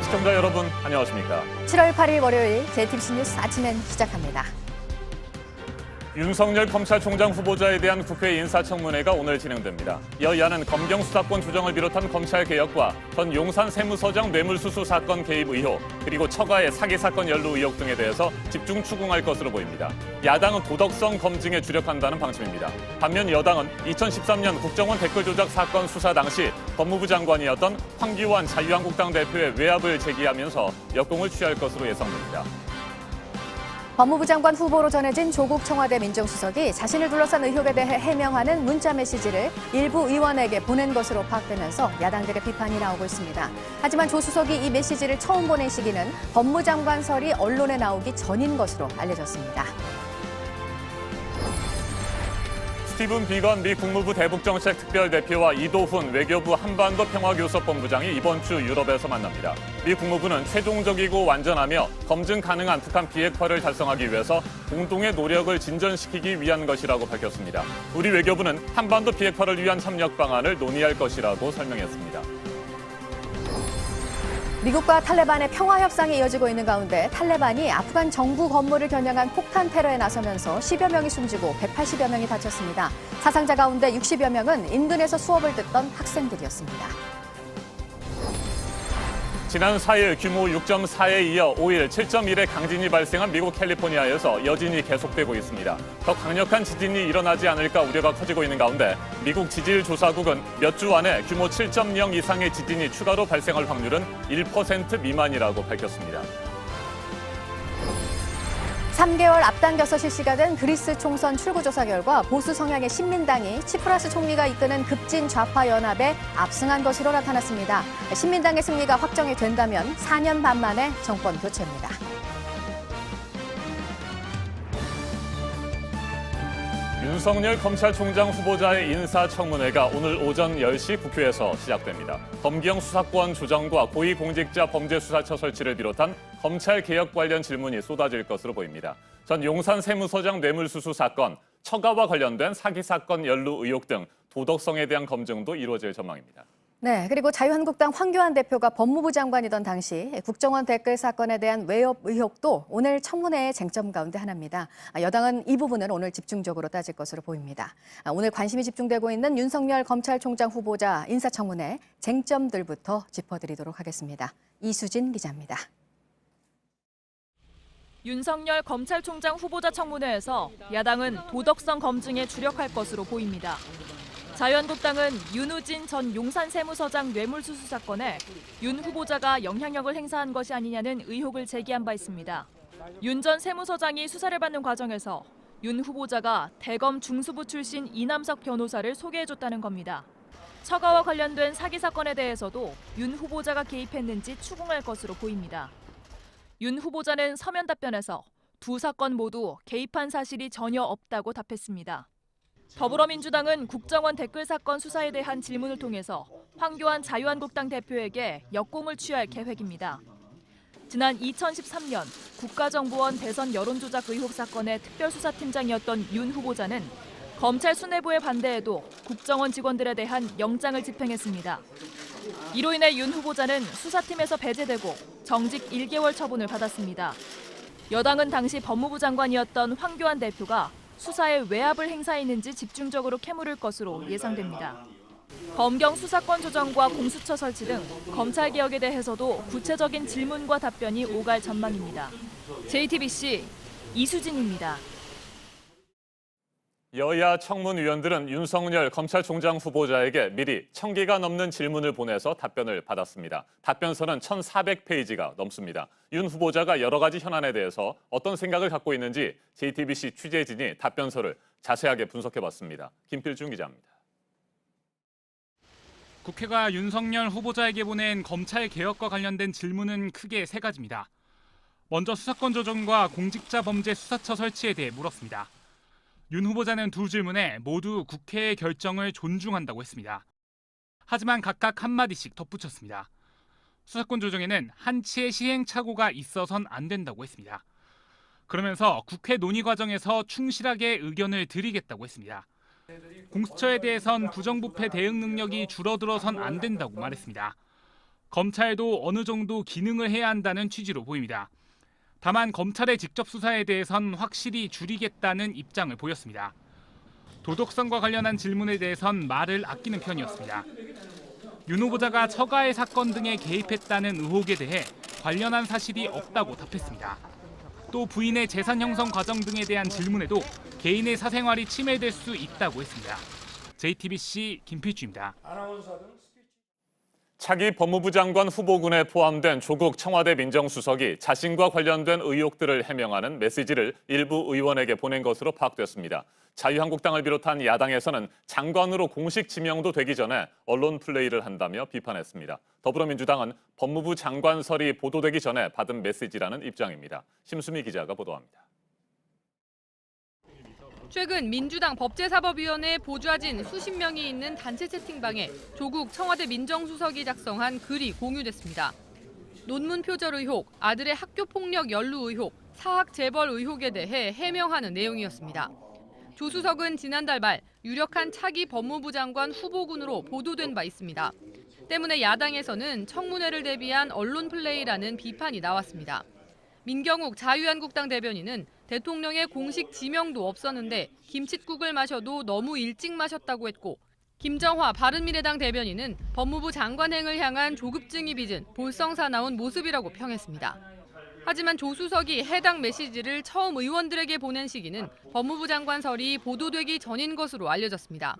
시청자 여러분, 안녕하십니까? 7월 8일 월요일 JTBC 뉴스 아침엔 시작합니다. 윤석열 검찰총장 후보자에 대한 국회 인사청문회가 오늘 진행됩니다. 여야는 검경 수사권 조정을 비롯한 검찰개혁과 전 용산 세무서장 뇌물수수 사건 개입 의혹, 그리고 처가의 사기 사건 연루 의혹 등에 대해서 집중 추궁할 것으로 보입니다. 야당은 도덕성 검증에 주력한다는 방침입니다. 반면 여당은 2013년 국정원 댓글 조작 사건 수사 당시 법무부 장관이었던 황교안 자유한국당 대표의 외압을 제기하면서 역공을 취할 것으로 예상됩니다. 법무부 장관 후보로 전해진 조국 청와대 민정수석이 자신을 둘러싼 의혹에 대해 해명하는 문자 메시지를 일부 의원에게 보낸 것으로 파악되면서 야당들의 비판이 나오고 있습니다. 하지만 조 수석이 이 메시지를 처음 보낸 시기는 법무장관설이 언론에 나오기 전인 것으로 알려졌습니다. 스티븐 비건 미 국무부 대북정책 특별대표와 이도훈 외교부 한반도 평화교섭본부장이 이번 주 유럽에서 만납니다. 미 국무부는 최종적이고 완전하며 검증 가능한 북한 비핵화를 달성하기 위해서 공동의 노력을 진전시키기 위한 것이라고 밝혔습니다. 우리 외교부는 한반도 비핵화를 위한 협력 방안을 논의할 것이라고 설명했습니다. 미국과 탈레반의 평화 협상이 이어지고 있는 가운데 탈레반이 아프간 정부 건물을 겨냥한 폭탄 테러에 나서면서 10여 명이 숨지고 180여 명이 다쳤습니다. 사상자 가운데 60여 명은 인근에서 수업을 듣던 학생들이었습니다. 지난 4일 규모 6.4에 이어 5일 7.1의 강진이 발생한 미국 캘리포니아에서 여진이 계속되고 있습니다. 더 강력한 지진이 일어나지 않을까 우려가 커지고 있는 가운데 미국 지질조사국은 몇 주 안에 규모 7.0 이상의 지진이 추가로 발생할 확률은 1% 미만이라고 밝혔습니다. 3개월 앞당겨서 실시가 된 그리스 총선 출구조사 결과 보수 성향의 신민당이 치프라스 총리가 이끄는 급진 좌파 연합에 압승한 것으로 나타났습니다. 신민당의 승리가 확정이 된다면 4년 반 만에 정권 교체입니다. 윤석열 검찰총장 후보자의 인사청문회가 오늘 오전 10시 국회에서 시작됩니다. 검경 수사권 조정과 고위공직자 범죄수사처 설치를 비롯한 검찰개혁 관련 질문이 쏟아질 것으로 보입니다. 전 용산 세무서장 뇌물수수 사건, 처가와 관련된 사기 사건 연루 의혹 등 도덕성에 대한 검증도 이루어질 전망입니다. 네, 그리고 자유한국당 황교안 대표가 법무부 장관이던 당시 국정원 댓글 사건에 대한 외압 의혹도 오늘 청문회의 쟁점 가운데 하나입니다. 여당은 이 부분을 오늘 집중적으로 따질 것으로 보입니다. 오늘 관심이 집중되고 있는 윤석열 검찰총장 후보자 인사청문회 쟁점들부터 짚어드리도록 하겠습니다. 이수진 기자입니다. 윤석열 검찰총장 후보자 청문회에서 야당은 도덕성 검증에 주력할 것으로 보입니다. 자유한국당은 윤우진 전 용산 세무서장 뇌물수수 사건에 윤 후보자가 영향력을 행사한 것이 아니냐는 의혹을 제기한 바 있습니다. 윤 전 세무서장이 수사를 받는 과정에서 윤 후보자가 대검 중수부 출신 이남석 변호사를 소개해줬다는 겁니다. 처가와 관련된 사기 사건에 대해서도 윤 후보자가 개입했는지 추궁할 것으로 보입니다. 윤 후보자는 서면 답변에서 두 사건 모두 개입한 사실이 전혀 없다고 답했습니다. 더불어민주당은 국정원 댓글 사건 수사에 대한 질문을 통해서 황교안 자유한국당 대표에게 역공을 취할 계획입니다. 지난 2013년 국가정보원 대선 여론조작 의혹 사건의 특별수사팀장이었던 윤 후보자는 검찰 수뇌부의 반대에도 국정원 직원들에 대한 영장을 집행했습니다. 이로 인해 윤 후보자는 수사팀에서 배제되고 정직 1개월 처분을 받았습니다. 여당은 당시 법무부 장관이었던 황교안 대표가 수사에 외압을 행사했는지 집중적으로 캐물을 것으로 예상됩니다. 검경 수사권 조정과 공수처 설치 등 검찰개혁에 대해서도 구체적인 질문과 답변이 오갈 전망입니다. JTBC 이수진입니다. 여야 청문위원들은 윤석열 검찰총장 후보자에게 미리 1000개가 넘는 질문을 보내서 답변을 받았습니다. 답변서는 1400페이지가 넘습니다. 윤 후보자가 여러 가지 현안에 대해서 어떤 생각을 갖고 있는지 JTBC 취재진이 답변서를 자세하게 분석해봤습니다. 김필중 기자입니다. 국회가 윤석열 후보자에게 보낸 검찰개혁과 관련된 질문은 크게 세 가지입니다. 먼저 수사권 조정과 공직자 범죄 수사처 설치에 대해 물었습니다. 윤 후보자는 두 질문에 모두 국회의 결정을 존중한다고 했습니다. 하지만 각각 한마디씩 덧붙였습니다. 수사권 조정에는 한치의 시행착오가 있어선 안 된다고 했습니다. 그러면서 국회 논의 과정에서 충실하게 의견을 드리겠다고 했습니다. 공수처에 대해선 부정부패 대응 능력이 줄어들어선 안 된다고 말했습니다. 검찰도 어느 정도 기능을 해야 한다는 취지로 보입니다. 다만 검찰의 직접 수사에 대해선 확실히 줄이겠다는 입장을 보였습니다. 도덕성과 관련한 질문에 대해선 말을 아끼는 편이었습니다. 윤 후보자가 처가의 사건 등에 개입했다는 의혹에 대해 관련한 사실이 없다고 답했습니다. 또 부인의 재산 형성 과정 등에 대한 질문에도 개인의 사생활이 침해될 수 있다고 했습니다. JTBC 김필주입니다. 차기 법무부 장관 후보군에 포함된 조국 청와대 민정수석이 자신과 관련된 의혹들을 해명하는 메시지를 일부 의원에게 보낸 것으로 파악됐습니다. 자유한국당을 비롯한 야당에서는 장관으로 공식 지명도 되기 전에 언론 플레이를 한다며 비판했습니다. 더불어민주당은 법무부 장관설이 보도되기 전에 받은 메시지라는 입장입니다. 심수미 기자가 보도합니다. 최근 민주당 법제사법위원회에 보좌진 수십 명이 있는 단체 채팅방에 조국 청와대 민정수석이 작성한 글이 공유됐습니다. 논문 표절 의혹, 아들의 학교폭력 연루 의혹, 사학 재벌 의혹에 대해 해명하는 내용이었습니다. 조 수석은 지난달 말 유력한 차기 법무부 장관 후보군으로 보도된 바 있습니다. 때문에 야당에서는 청문회를 대비한 언론 플레이라는 비판이 나왔습니다. 민경욱 자유한국당 대변인은 대통령의 공식 지명도 없었는데 김칫국을 마셔도 너무 일찍 마셨다고 했고, 김정화 바른미래당 대변인은 법무부 장관행을 향한 조급증이 빚은 볼썽사나운 모습이라고 평했습니다. 하지만 조 수석이 해당 메시지를 처음 의원들에게 보낸 시기는 법무부 장관설이 보도되기 전인 것으로 알려졌습니다.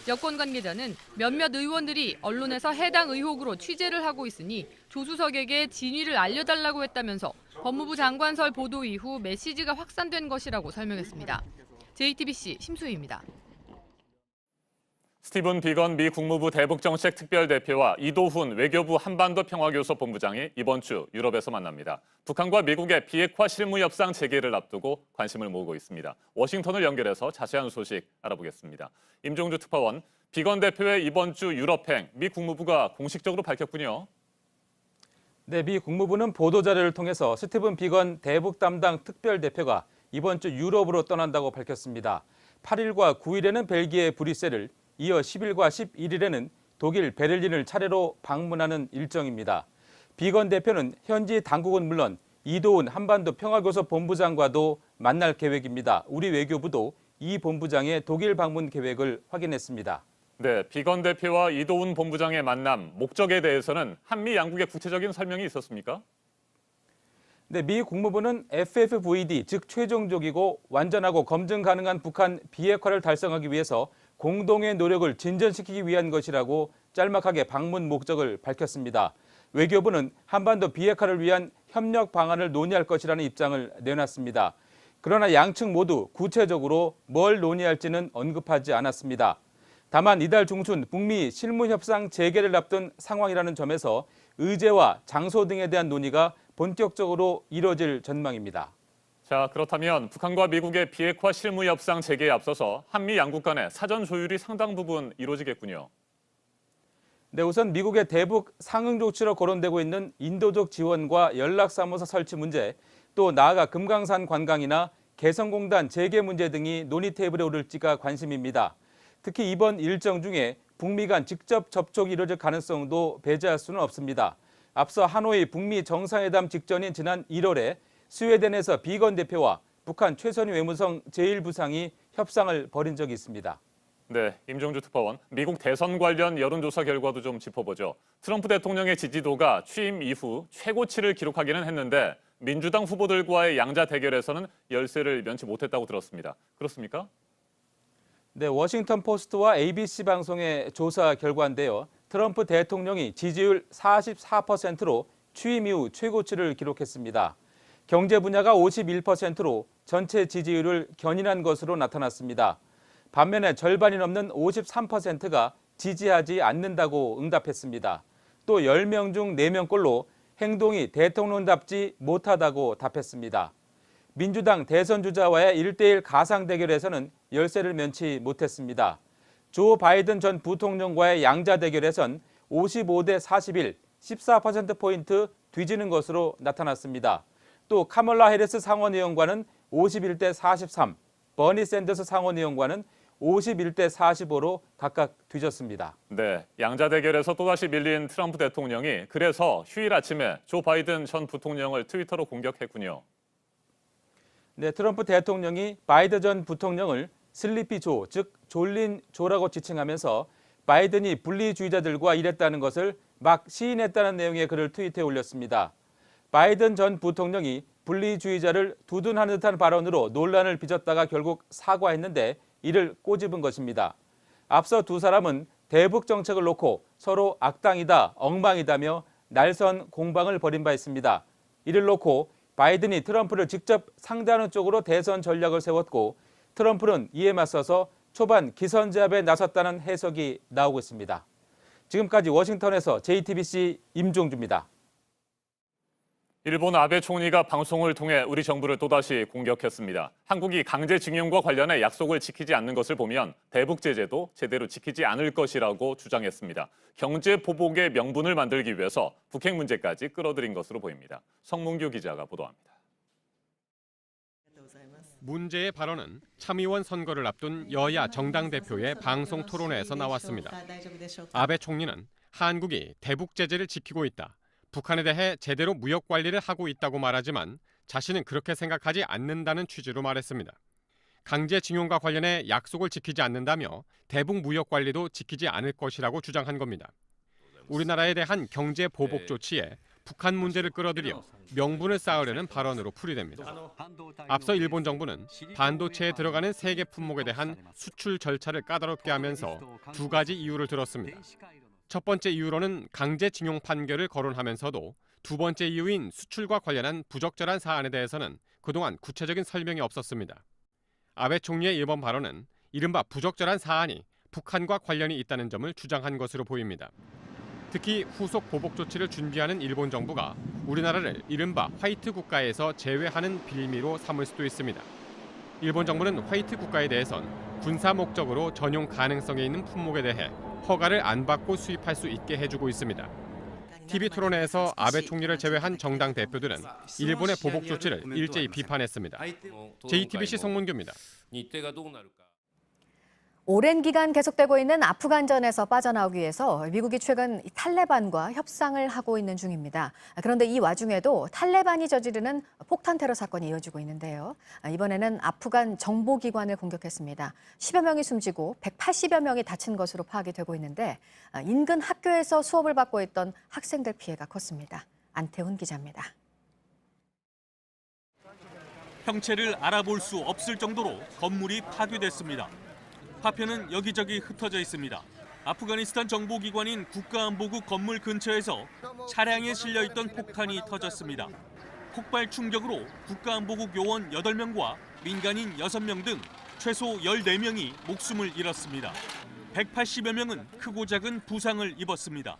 여권 관계자는 몇몇 의원들이 언론에서 해당 의혹으로 취재를 하고 있으니 조 수석에게 진위를 알려달라고 했다면서 법무부 장관설 보도 이후 메시지가 확산된 것이라고 설명했습니다. JTBC 심수희입니다. 스티븐 비건 미 국무부 대북정책 특별대표와 이도훈 외교부 한반도 평화교섭 본부장이 이번 주 유럽에서 만납니다. 북한과 미국의 비핵화 실무 협상 재개를 앞두고 관심을 모으고 있습니다. 워싱턴을 연결해서 자세한 소식 알아보겠습니다. 임종주 특파원, 비건 대표의 이번 주 유럽행, 미 국무부가 공식적으로 밝혔군요. 네, 미 국무부는 보도자료를 통해서 스티븐 비건 대북 담당 특별대표가 이번 주 유럽으로 떠난다고 밝혔습니다. 8일과 9일에는 벨기에 브뤼셀을, 이어 10일과 11일에는 독일 베를린을 차례로 방문하는 일정입니다. 비건 대표는 현지 당국은 물론 이도훈 한반도 평화교섭 본부장과도 만날 계획입니다. 우리 외교부도 이 본부장의 독일 방문 계획을 확인했습니다. 네, 비건 대표와 이도훈 본부장의 만남, 목적에 대해서는 한미 양국의 구체적인 설명이 있었습니까? 네, 미 국무부는 FFVD, 즉 최종적이고 완전하고 검증 가능한 북한 비핵화를 달성하기 위해서 공동의 노력을 진전시키기 위한 것이라고 짤막하게 방문 목적을 밝혔습니다. 외교부는 한반도 비핵화를 위한 협력 방안을 논의할 것이라는 입장을 내놨습니다. 그러나 양측 모두 구체적으로 뭘 논의할지는 언급하지 않았습니다. 다만 이달 중순 북미 실무협상 재개를 앞둔 상황이라는 점에서 의제와 장소 등에 대한 논의가 본격적으로 이뤄질 전망입니다. 자, 그렇다면 북한과 미국의 비핵화 실무 협상 재개에 앞서서 한미 양국 간의 사전 조율이 상당 부분 이루어지겠군요. 네, 우선 미국의 대북 상응 조치로 거론되고 있는 인도적 지원과 연락사무소 설치 문제, 또 나아가 금강산 관광이나 개성공단 재개 문제 등이 논의 테이블에 오를지가 관심입니다. 특히 이번 일정 중에 북미 간 직접 접촉이 이뤄질 가능성도 배제할 수는 없습니다. 앞서 하노이 북미 정상회담 직전인 지난 1월에 스웨덴에서 비건 대표와 북한 최선희 외무성 제1부상이 협상을 벌인 적이 있습니다. 네, 임종주 특파원, 미국 대선 관련 여론조사 결과도 좀 짚어보죠. 트럼프 대통령의 지지도가 취임 이후 최고치를 기록하기는 했는데 민주당 후보들과의 양자 대결에서는 열세를 면치 못했다고 들었습니다. 그렇습니까? 네, 워싱턴 포스트와 ABC 방송의 조사 결과인데요. 트럼프 대통령이 지지율 44%로 취임 이후 최고치를 기록했습니다. 경제 분야가 51%로 전체 지지율을 견인한 것으로 나타났습니다. 반면에 절반이 넘는 53%가 지지하지 않는다고 응답했습니다. 또 10명 중 4명꼴로 행동이 대통령답지 못하다고 답했습니다. 민주당 대선 주자와의 1대1 가상 대결에서는 열세를 면치 못했습니다. 조 바이든 전 부통령과의 양자 대결에선 55대 41, 14%포인트 뒤지는 것으로 나타났습니다. 또 카멀라 해리스 상원의원과는 51대 43, 버니 샌더스 상원의원과는 51대 45로 각각 뒤졌습니다. 네, 양자 대결에서 또다시 밀린 트럼프 대통령이 그래서 휴일 아침에 조 바이든 전 부통령을 트위터로 공격했군요. 네, 트럼프 대통령이 바이든 전 부통령을 슬리피 조, 즉 졸린 조라고 지칭하면서 바이든이 분리주의자들과 일했다는 것을 막 시인했다는 내용의 글을 트위터에 올렸습니다. 바이든 전 부통령이 분리주의자를 두둔하는 듯한 발언으로 논란을 빚었다가 결국 사과했는데 이를 꼬집은 것입니다. 앞서 두 사람은 대북 정책을 놓고 서로 악당이다, 엉망이다며 날선 공방을 벌인 바 있습니다. 이를 놓고 바이든이 트럼프를 직접 상대하는 쪽으로 대선 전략을 세웠고 트럼프는 이에 맞서서 초반 기선제압에 나섰다는 해석이 나오고 있습니다. 지금까지 워싱턴에서 JTBC 임종주입니다. 일본 아베 총리가 방송을 통해 우리 정부를 또다시 공격했습니다. 한국이 강제징용과 관련해 약속을 지키지 않는 것을 보면 대북 제재도 제대로 지키지 않을 것이라고 주장했습니다. 경제 보복의 명분을 만들기 위해서 북핵 문제까지 끌어들인 것으로 보입니다. 성문규 기자가 보도합니다. 문제의 발언은 참의원 선거를 앞둔 여야 정당 대표의 방송 토론회에서 나왔습니다. 아베 총리는 한국이 대북 제재를 지키고 있다. 북한에 대해 제대로 무역 관리를 하고 있다고 말하지만 자신은 그렇게 생각하지 않는다는 취지로 말했습니다. 강제징용과 관련해 약속을 지키지 않는다며 대북 무역 관리도 지키지 않을 것이라고 주장한 겁니다. 우리나라에 대한 경제 보복 조치에 북한 문제를 끌어들여 명분을 쌓으려는 발언으로 풀이됩니다. 앞서 일본 정부는 반도체에 들어가는 세계 품목에 대한 수출 절차를 까다롭게 하면서 두 가지 이유를 들었습니다. 첫 번째 이유로는 강제징용 판결을 거론하면서도 두 번째 이유인 수출과 관련한 부적절한 사안에 대해서는 그동안 구체적인 설명이 없었습니다. 아베 총리의 이번 발언은 이른바 부적절한 사안이 북한과 관련이 있다는 점을 주장한 것으로 보입니다. 특히 후속 보복 조치를 준비하는 일본 정부가 우리나라를 이른바 화이트 국가에서 제외하는 빌미로 삼을 수도 있습니다. 일본 정부는 화이트 국가에 대해선 군사 목적으로 전용 가능성이 있는 품목에 대해 허가를 안 받고 수입할 수 있게 해주고 있습니다. TV 토론회에서 아베 총리를 제외한 정당 대표들은 일본의 보복 조치를 일제히 비판했습니다. JTBC 성문규입니다. 오랜 기간 계속되고 있는 아프간전에서 빠져나오기 위해서 미국이 최근 탈레반과 협상을 하고 있는 중입니다. 그런데 이 와중에도 탈레반이 저지르는 폭탄 테러 사건이 이어지고 있는데요. 이번에는 아프간 정보기관을 공격했습니다. 10여 명이 숨지고 180여 명이 다친 것으로 파악이 되고 있는데 인근 학교에서 수업을 받고 있던 학생들 피해가 컸습니다. 안태훈 기자입니다. 형체를 알아볼 수 없을 정도로 건물이 파괴됐습니다. 파편은 여기저기 흩어져 있습니다. 아프가니스탄 정보기관인 국가안보국 건물 근처에서 차량에 실려있던 폭탄이 터졌습니다. 폭발 충격으로 국가안보국 요원 8명과 민간인 6명 등 최소 14명이 목숨을 잃었습니다. 180여 명은 크고 작은 부상을 입었습니다.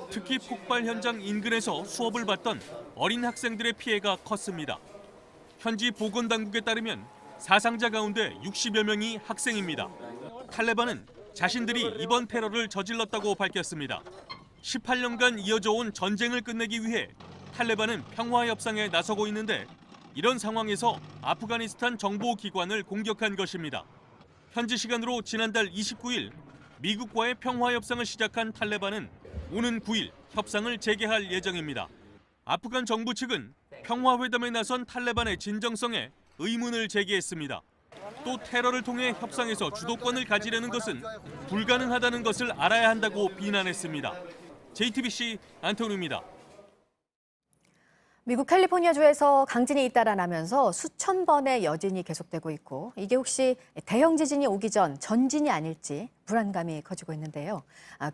특히 폭발 현장 인근에서 수업을 받던 어린 학생들의 피해가 컸습니다. 현지 보건당국에 따르면 사상자 가운데 60여 명이 학생입니다. 탈레반은 자신들이 이번 테러를 저질렀다고 밝혔습니다. 18년간 이어져온 전쟁을 끝내기 위해 탈레반은 평화 협상에 나서고 있는데 이런 상황에서 아프가니스탄 정보기관을 공격한 것입니다. 현지 시간으로 지난달 29일 미국과의 평화 협상을 시작한 탈레반은 오는 9일 협상을 재개할 예정입니다. 아프간 정부 측은 평화회담에 나선 탈레반의 진정성에 의문을 제기했습니다. 또 테러를 통해 협상에서 주도권을 가지려는 것은 불가능하다는 것을 알아야 한다고 비난했습니다. JTBC 안태훈입니다. 미국 캘리포니아주에서 강진이 잇따라 나면서 수천 번의 여진이 계속되고 있고 이게 혹시 대형 지진이 오기 전 전진이 아닐지 불안감이 커지고 있는데요.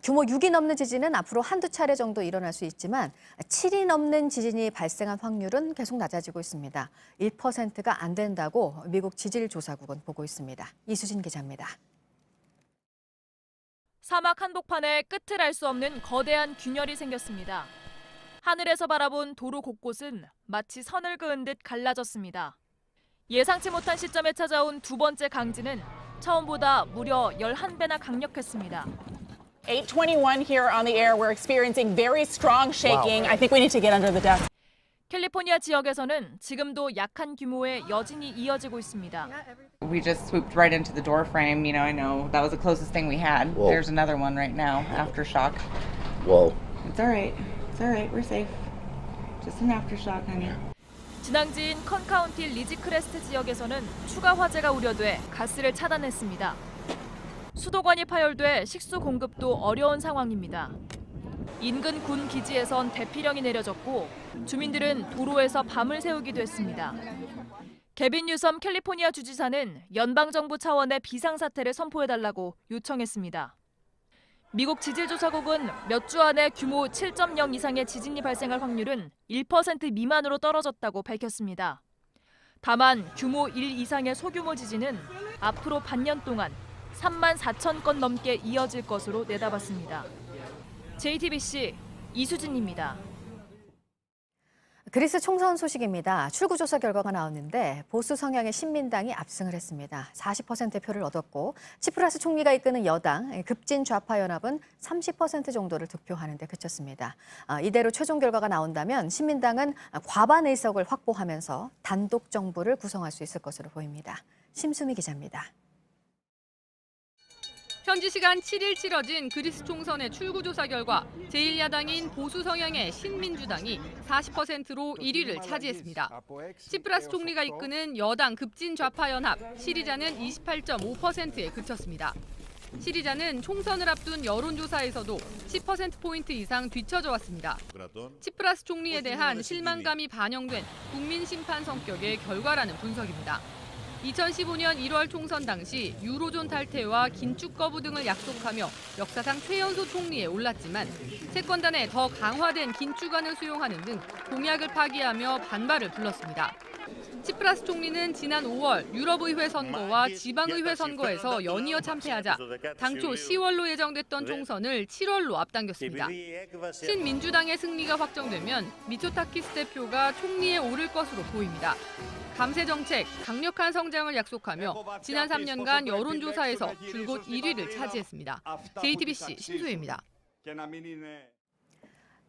규모 6이 넘는 지진은 앞으로 한두 차례 정도 일어날 수 있지만 7이 넘는 지진이 발생한 확률은 계속 낮아지고 있습니다. 1%가 안 된다고 미국 지질조사국은 보고 있습니다. 이수진 기자입니다. 사막 한복판에 끝을 알 수 없는 거대한 균열이 생겼습니다. 하늘에서 바라본 도로 곳곳은 마치 선을 그은 듯 갈라졌습니다. 예상치 못한 시점에 찾아온 두 번째 강진은 처음보다 무려 11배나 강력했습니다. 8:21 here on the air. We're experiencing very strong shaking. I think we need to get under the desk. 캘리포니아 지역에서는 지금도 약한 규모의 여진이 이어지고 있습니다. We just swooped right into the door frame. You know, I know that was the closest thing we had. Whoa. There's another one right now, aftershock. Whoa. It's all right. It's all right. We're safe. Just an aftershock, honey. 진앙지인 컨카운티 리지크레스트 지역에서는 추가 화재가 우려돼 가스를 차단했습니다. 수도관이 파열돼 식수 공급도 어려운 상황입니다. 인근 군 기지에선 대피령이 내려졌고 주민들은 도로에서 밤을 새우기도 했습니다. 개빈 뉴섬 캘리포니아 주지사는 연방정부 차원의 비상사태를 선포해달라고 요청했습니다. 미국 지질조사국은 몇 주 안에 규모 7.0 이상의 지진이 발생할 확률은 1% 미만으로 떨어졌다고 밝혔습니다. 다만 규모 1 이상의 소규모 지진은 앞으로 반년 동안 3만 4천 건 넘게 이어질 것으로 내다봤습니다. JTBC 이수진입니다. 그리스 총선 소식입니다. 출구조사 결과가 나왔는데 보수 성향의 신민당이 압승을 했습니다. 40%의 표를 얻었고 치프라스 총리가 이끄는 여당 급진 좌파 연합은 30% 정도를 득표하는 데 그쳤습니다. 이대로 최종 결과가 나온다면 신민당은 과반 의석을 확보하면서 단독 정부를 구성할 수 있을 것으로 보입니다. 심수미 기자입니다. 현지 시간 7일 치러진 그리스 총선의 출구조사 결과 제1야당인 보수 성향의 신민주당이 40%로 1위를 차지했습니다. 치프라스 총리가 이끄는 여당 급진 좌파 연합 시리자는 28.5%에 그쳤습니다. 시리자는 총선을 앞둔 여론조사에서도 10%포인트 이상 뒤처져 왔습니다. 치프라스 총리에 대한 실망감이 반영된 국민 심판 성격의 결과라는 분석입니다. 2015년 1월 총선 당시 유로존 탈퇴와 긴축 거부 등을 약속하며 역사상 최연소 총리에 올랐지만 채권단에 더 강화된 긴축안을 수용하는 등 공약을 파기하며 반발을 불렀습니다. 치프라스 총리는 지난 5월 유럽의회 선거와 지방의회 선거에서 연이어 참패하자 당초 10월로 예정됐던 총선을 7월로 앞당겼습니다. 신민주당의 승리가 확정되면 미초타키스 대표가 총리에 오를 것으로 보입니다. 감세 정책, 강력한 성장을 약속하며 지난 3년간 여론조사에서 줄곧 1위를 차지했습니다. JTBC 심수희입니다.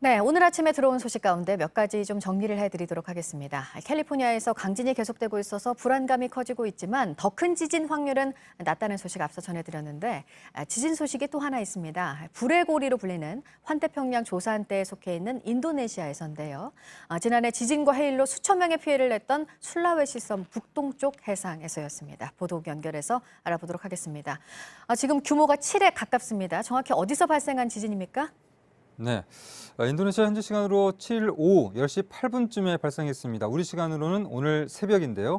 네, 오늘 아침에 들어온 소식 가운데 몇 가지 좀 정리를 해드리도록 하겠습니다. 캘리포니아에서 강진이 계속되고 있어서 불안감이 커지고 있지만 더 큰 지진 확률은 낮다는 소식 앞서 전해드렸는데 지진 소식이 또 하나 있습니다. 불의 고리로 불리는 환태평양 조산대에 속해 있는 인도네시아에서인데요. 지난해 지진과 해일로 수천 명의 피해를 냈던 술라웨시 섬 북동쪽 해상에서였습니다. 보도 연결해서 알아보도록 하겠습니다. 지금 규모가 7에 가깝습니다. 정확히 어디서 발생한 지진입니까? 네, 인도네시아 현지 시간으로 7일 오후 10시 8분쯤에 발생했습니다. 우리 시간으로는 오늘 새벽인데요.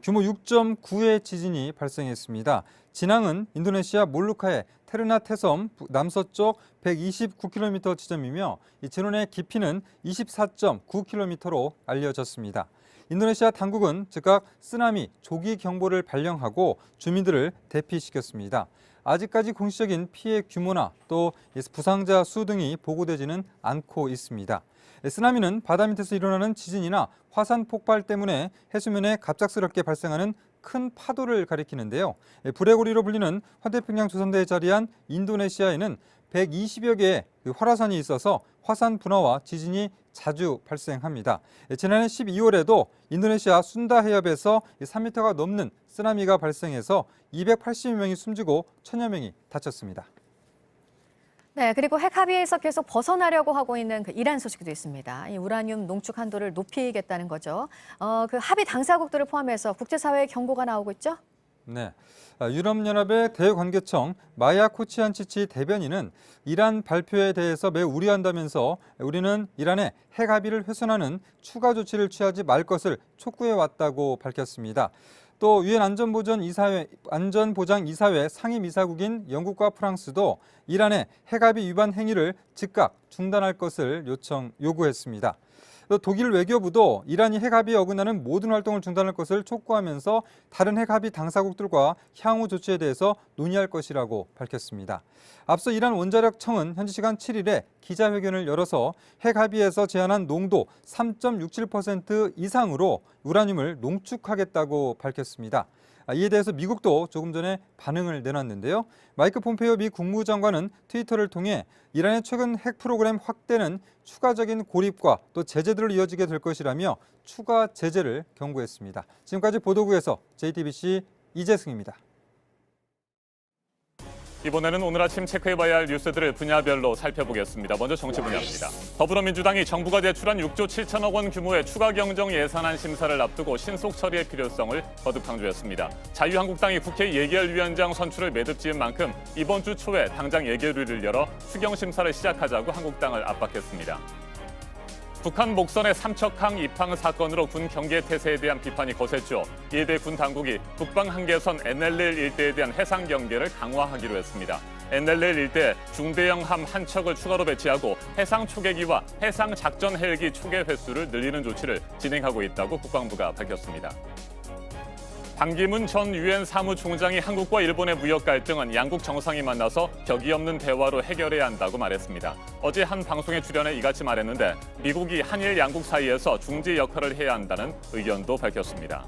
규모 6.9의 지진이 발생했습니다. 진앙은 인도네시아 몰루카의 테르나테 섬 남서쪽 129km 지점이며 이 진원의 깊이는 24.9km로 알려졌습니다. 인도네시아 당국은 즉각 쓰나미 조기 경보를 발령하고 주민들을 대피시켰습니다. 아직까지 공식적인 피해 규모나 또 부상자 수 등이 보고되지는 않고 있습니다. 쓰나미는 바다 밑에서 일어나는 지진이나 화산 폭발 때문에 해수면에 갑작스럽게 발생하는 큰 파도를 가리키는데요. 불의 고리로 불리는 환태평양 조산대에 자리한 인도네시아에는 120여 개의 활화산이 있어서 화산 분화와 지진이 자주 발생합니다. 지난해 12월에도 인도네시아 순다 해협에서 3m가 넘는 쓰나미가 발생해서 280명이 숨지고 1000여 명이 다쳤습니다. 네, 그리고 핵 합의에서 계속 벗어나려고 하고 있는 이란 소식도 있습니다. 이 우라늄 농축 한도를 높이겠다는 거죠. 그 합의 당사국들을 포함해서 국제사회의 경고가 나오고 있죠? 네, 유럽연합의 대외관계청 마야 코치안치치 대변인은 이란 발표에 대해서 매우 우려한다면서 우리는 이란의 핵 합의를 훼손하는 추가 조치를 취하지 말 것을 촉구해왔다고 밝혔습니다. 또 유엔 안전보장 이사회 상임이사국인 영국과 프랑스도 이란의 핵 합의 위반 행위를 즉각 중단할 것을 요구했습니다. 또 독일 외교부도 이란이 핵 합의에 어긋나는 모든 활동을 중단할 것을 촉구하면서 다른 핵 합의 당사국들과 향후 조치에 대해서 논의할 것이라고 밝혔습니다. 앞서 이란 원자력청은 현지 시간 7일에 기자회견을 열어서 핵 합의에서 제한한 농도 3.67% 이상으로 우라늄을 농축하겠다고 밝혔습니다. 이에 대해서 미국도 조금 전에 반응을 내놨는데요. 마이크 폼페이오 미 국무장관은 트위터를 통해 이란의 최근 핵 프로그램 확대는 추가적인 고립과 또 제재들을 이어지게 될 것이라며 추가 제재를 경고했습니다. 지금까지 보도국에서 JTBC 이재승입니다. 이번에는 오늘 아침 체크해봐야 할 뉴스들을 분야별로 살펴보겠습니다. 먼저 정치 분야입니다. 더불어민주당이 정부가 제출한 6조 7천억 원 규모의 추가 경정 예산안 심사를 앞두고 신속 처리의 필요성을 거듭 강조했습니다. 자유한국당이 국회 예결위원장 선출을 매듭 지은 만큼 이번 주 초에 당장 예결위를 열어 추경 심사를 시작하자고 한국당을 압박했습니다. 북한 목선의 삼척항 입항 사건으로 군 경계 태세에 대한 비판이 거셌죠. 이에 대해 군 당국이 북방 한계선 NLL 일대에 대한 해상 경계를 강화하기로 했습니다. NLL 일대 중대형 함 한 척을 추가로 배치하고 해상 초계기와 해상 작전 헬기 초계 횟수를 늘리는 조치를 진행하고 있다고 국방부가 밝혔습니다. 반기문 전 유엔 사무총장이 한국과 일본의 무역 갈등은 양국 정상이 만나서 격이 없는 대화로 해결해야 한다고 말했습니다. 어제 한 방송에 출연해 이같이 말했는데 미국이 한일 양국 사이에서 중재 역할을 해야 한다는 의견도 밝혔습니다.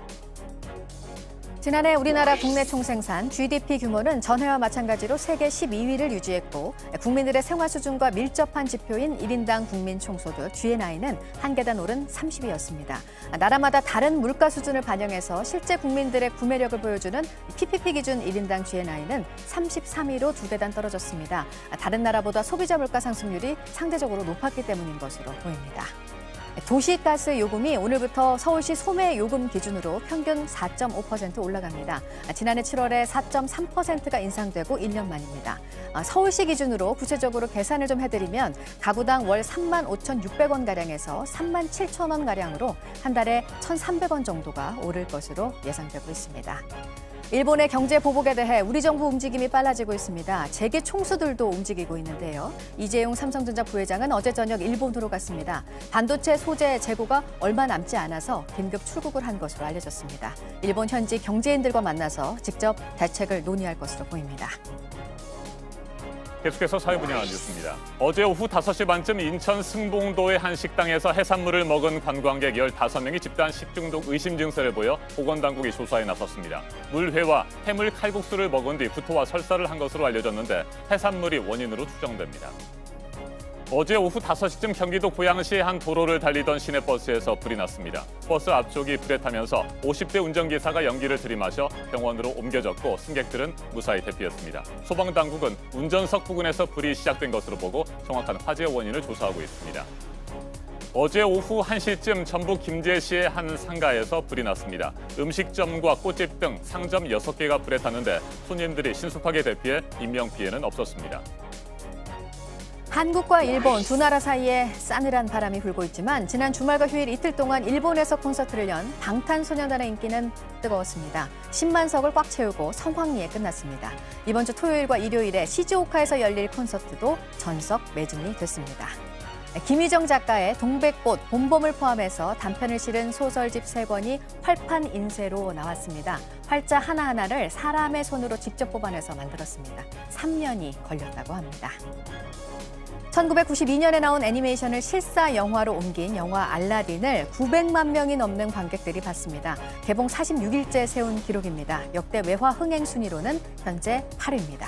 지난해 우리나라 국내 총생산 GDP 규모는 전해와 마찬가지로 세계 12위를 유지했고 국민들의 생활 수준과 밀접한 지표인 1인당 국민 총소득 GNI는 한 계단 오른 30위였습니다. 나라마다 다른 물가 수준을 반영해서 실제 국민들의 구매력을 보여주는 PPP 기준 1인당 GNI는 33위로 두 계단 떨어졌습니다. 다른 나라보다 소비자 물가 상승률이 상대적으로 높았기 때문인 것으로 보입니다. 도시가스 요금이 오늘부터 서울시 소매 요금 기준으로 평균 4.5% 올라갑니다. 지난해 7월에 4.3%가 인상되고 1년 만입니다. 서울시 기준으로 구체적으로 계산을 좀 해드리면 가구당 월 35,600원가량에서 37,000원가량으로 한 달에 1,300원 정도가 오를 것으로 예상되고 있습니다. 일본의 경제 보복에 대해 우리 정부 움직임이 빨라지고 있습니다. 재계 총수들도 움직이고 있는데요. 이재용 삼성전자 부회장은 어제 저녁 일본으로 갔습니다. 반도체 소재 재고가 얼마 남지 않아서 긴급 출국을 한 것으로 알려졌습니다. 일본 현지 경제인들과 만나서 직접 대책을 논의할 것으로 보입니다. 계속해서 사회 분야 뉴스입니다. 어제 오후 5시 반쯤 인천 승봉도의 한 식당에서 해산물을 먹은 관광객 15명이 집단 식중독 의심 증세를 보여 보건당국이 조사에 나섰습니다. 물회와 해물 칼국수를 먹은 뒤 구토와 설사를 한 것으로 알려졌는데 해산물이 원인으로 추정됩니다. 어제 오후 5시쯤 경기도 고양시의 한 도로를 달리던 시내버스에서 불이 났습니다. 버스 앞쪽이 불에 타면서 50대 운전기사가 연기를 들이마셔 병원으로 옮겨졌고 승객들은 무사히 대피했습니다. 소방당국은 운전석 부근에서 불이 시작된 것으로 보고 정확한 화재 원인을 조사하고 있습니다. 어제 오후 1시쯤 전북 김제시의 한 상가에서 불이 났습니다. 음식점과 꽃집 등 상점 6개가 불에 탔는데 손님들이 신속하게 대피해 인명피해는 없었습니다. 한국과 일본 두 나라 사이에 싸늘한 바람이 불고 있지만 지난 주말과 휴일 이틀 동안 일본에서 콘서트를 연 방탄소년단의 인기는 뜨거웠습니다. 10만 석을 꽉 채우고 성황리에 끝났습니다. 이번 주 토요일과 일요일에 시즈오카에서 열릴 콘서트도 전석 매진이 됐습니다. 김희정 작가의 동백꽃, 봄봄을 포함해서 단편을 실은 소설집 3권이 활판 인쇄로 나왔습니다. 활자 하나하나를 사람의 손으로 직접 뽑아내서 만들었습니다. 3년이 걸렸다고 합니다. 1992년에 나온 애니메이션을 실사 영화로 옮긴 영화 알라딘을 900만 명이 넘는 관객들이 봤습니다. 개봉 46일째 세운 기록입니다. 역대 외화 흥행 순위로는 현재 8위입니다.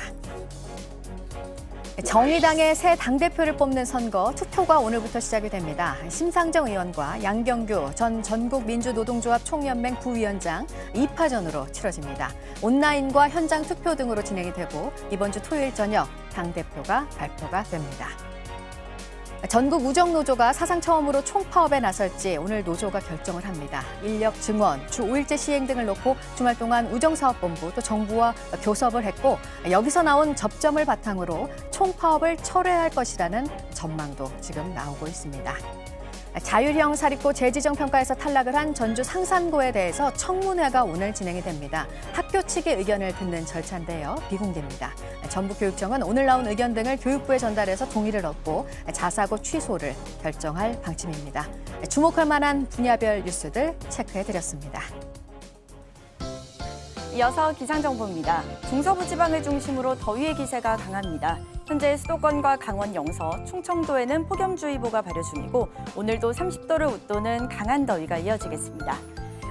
정의당의 새 당대표를 뽑는 선거 투표가 오늘부터 시작이 됩니다. 심상정 의원과 양경규 전 전국민주노동조합 총연맹 부위원장 2파전으로 치러집니다. 온라인과 현장 투표 등으로 진행이 되고 이번 주 토요일 저녁 당대표가 발표가 됩니다. 전국 우정노조가 사상 처음으로 총파업에 나설지 오늘 노조가 결정을 합니다. 인력 증원, 주 5일제 시행 등을 놓고 주말 동안 우정사업본부 또 정부와 교섭을 했고 여기서 나온 접점을 바탕으로 총파업을 철회할 것이라는 전망도 지금 나오고 있습니다. 자율형 사립고 재지정 평가에서 탈락을 한 전주 상산고에 대해서 청문회가 오늘 진행이 됩니다. 학교 측의 의견을 듣는 절차인데요. 비공개입니다. 전북교육청은 오늘 나온 의견 등을 교육부에 전달해서 동의를 얻고 자사고 취소를 결정할 방침입니다. 주목할 만한 분야별 뉴스들 체크해드렸습니다. 이어서 기상정보입니다. 중서부 지방을 중심으로 더위의 기세가 강합니다. 현재 수도권과 강원 영서, 충청도에는 폭염주의보가 발효 중이고 오늘도 30도를 웃도는 강한 더위가 이어지겠습니다.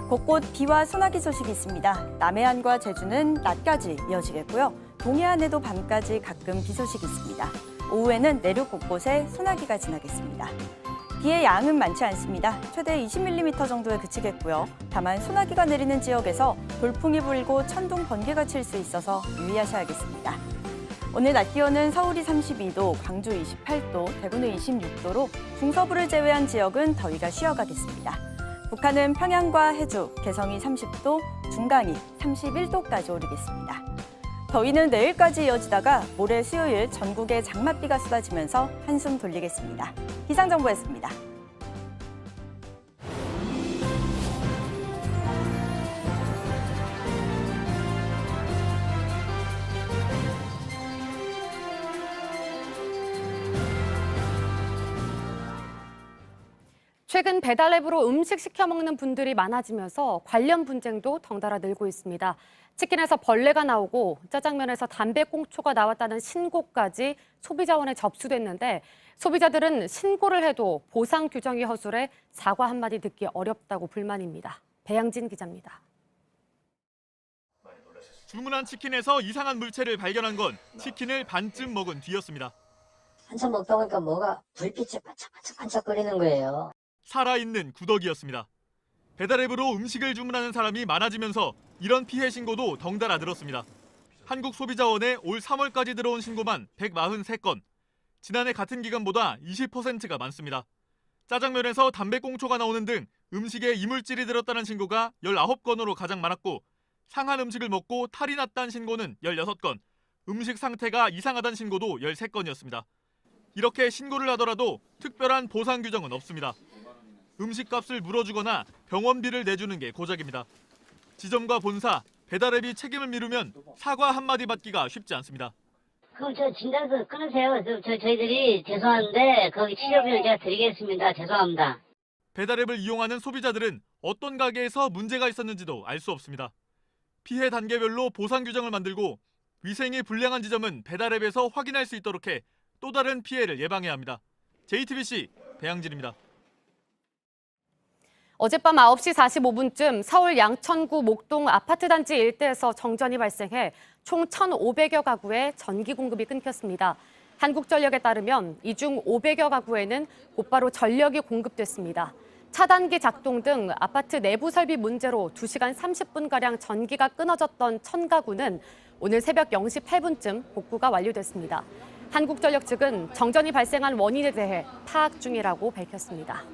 곳곳 비와 소나기 소식이 있습니다. 남해안과 제주는 낮까지 이어지겠고요. 동해안에도 밤까지 가끔 비 소식이 있습니다. 오후에는 내륙 곳곳에 소나기가 지나겠습니다. 비의 양은 많지 않습니다. 최대 20mm 정도에 그치겠고요. 다만 소나기가 내리는 지역에서 돌풍이 불고 천둥 번개가 칠 수 있어서 유의하셔야겠습니다. 오늘 낮 기온은 서울이 32도, 광주 28도, 대구는 26도로 중서부를 제외한 지역은 더위가 쉬어가겠습니다. 북한은 평양과 해주, 개성이 30도, 중강이 31도까지 오르겠습니다. 더위는 내일까지 이어지다가 모레 수요일 전국에 장맛비가 쏟아지면서 한숨 돌리겠습니다. 기상정보였습니다. 최근 배달앱으로 음식 시켜 먹는 분들이 많아지면서 관련 분쟁도 덩달아 늘고 있습니다. 치킨에서 벌레가 나오고 짜장면에서 담배꽁초가 나왔다는 신고까지 소비자원에 접수됐는데 소비자들은 신고를 해도 보상 규정이 허술해 사과 한마디 듣기 어렵다고 불만입니다. 배양진 기자입니다. 주문한 치킨에서 이상한 물체를 발견한 건 치킨을 반쯤 먹은 뒤였습니다. 한참 먹다 보니까 뭐가 불빛이 반짝반짝거리는 거예요. 살아있는 구더기였습니다. 배달앱으로 음식을 주문하는 사람이 많아지면서 이런 피해 신고도 덩달아 늘었습니다. 한국소비자원에 올 3월까지 들어온 신고만 143건, 지난해 같은 기간보다 20%가 많습니다. 짜장면에서 담배꽁초가 나오는 등 음식에 이물질이 들었다는 신고가 19건으로 가장 많았고 상한 음식을 먹고 탈이 났다는 신고는 16건, 음식 상태가 이상하다는 신고도 13건이었습니다. 이렇게 신고를 하더라도 특별한 보상 규정은 없습니다. 음식값을 물어주거나 병원비를 내주는 게 고작입니다. 지점과 본사, 배달앱이 책임을 미루면 사과 한마디 받기가 쉽지 않습니다. 그럼 저 진단서 끊으세요. 저희들이 죄송한데 거기 치료비를 제가 드리겠습니다. 죄송합니다. 배달앱을 이용하는 소비자들은 어떤 가게에서 문제가 있었는지도 알 수 없습니다. 피해 단계별로 보상 규정을 만들고 위생이 불량한 지점은 배달앱에서 확인할 수 있도록 해 또 다른 피해를 예방해야 합니다. JTBC 배양진입니다. 어젯밤 9시 45분쯤 서울 양천구 목동 아파트 단지 일대에서 정전이 발생해 총 1,500여 가구에 전기 공급이 끊겼습니다. 한국전력에 따르면 이 중 500여 가구에는 곧바로 전력이 공급됐습니다. 차단기 작동 등 아파트 내부 설비 문제로 2시간 30분가량 전기가 끊어졌던 1,000가구는 오늘 새벽 0시 8분쯤 복구가 완료됐습니다. 한국전력 측은 정전이 발생한 원인에 대해 파악 중이라고 밝혔습니다.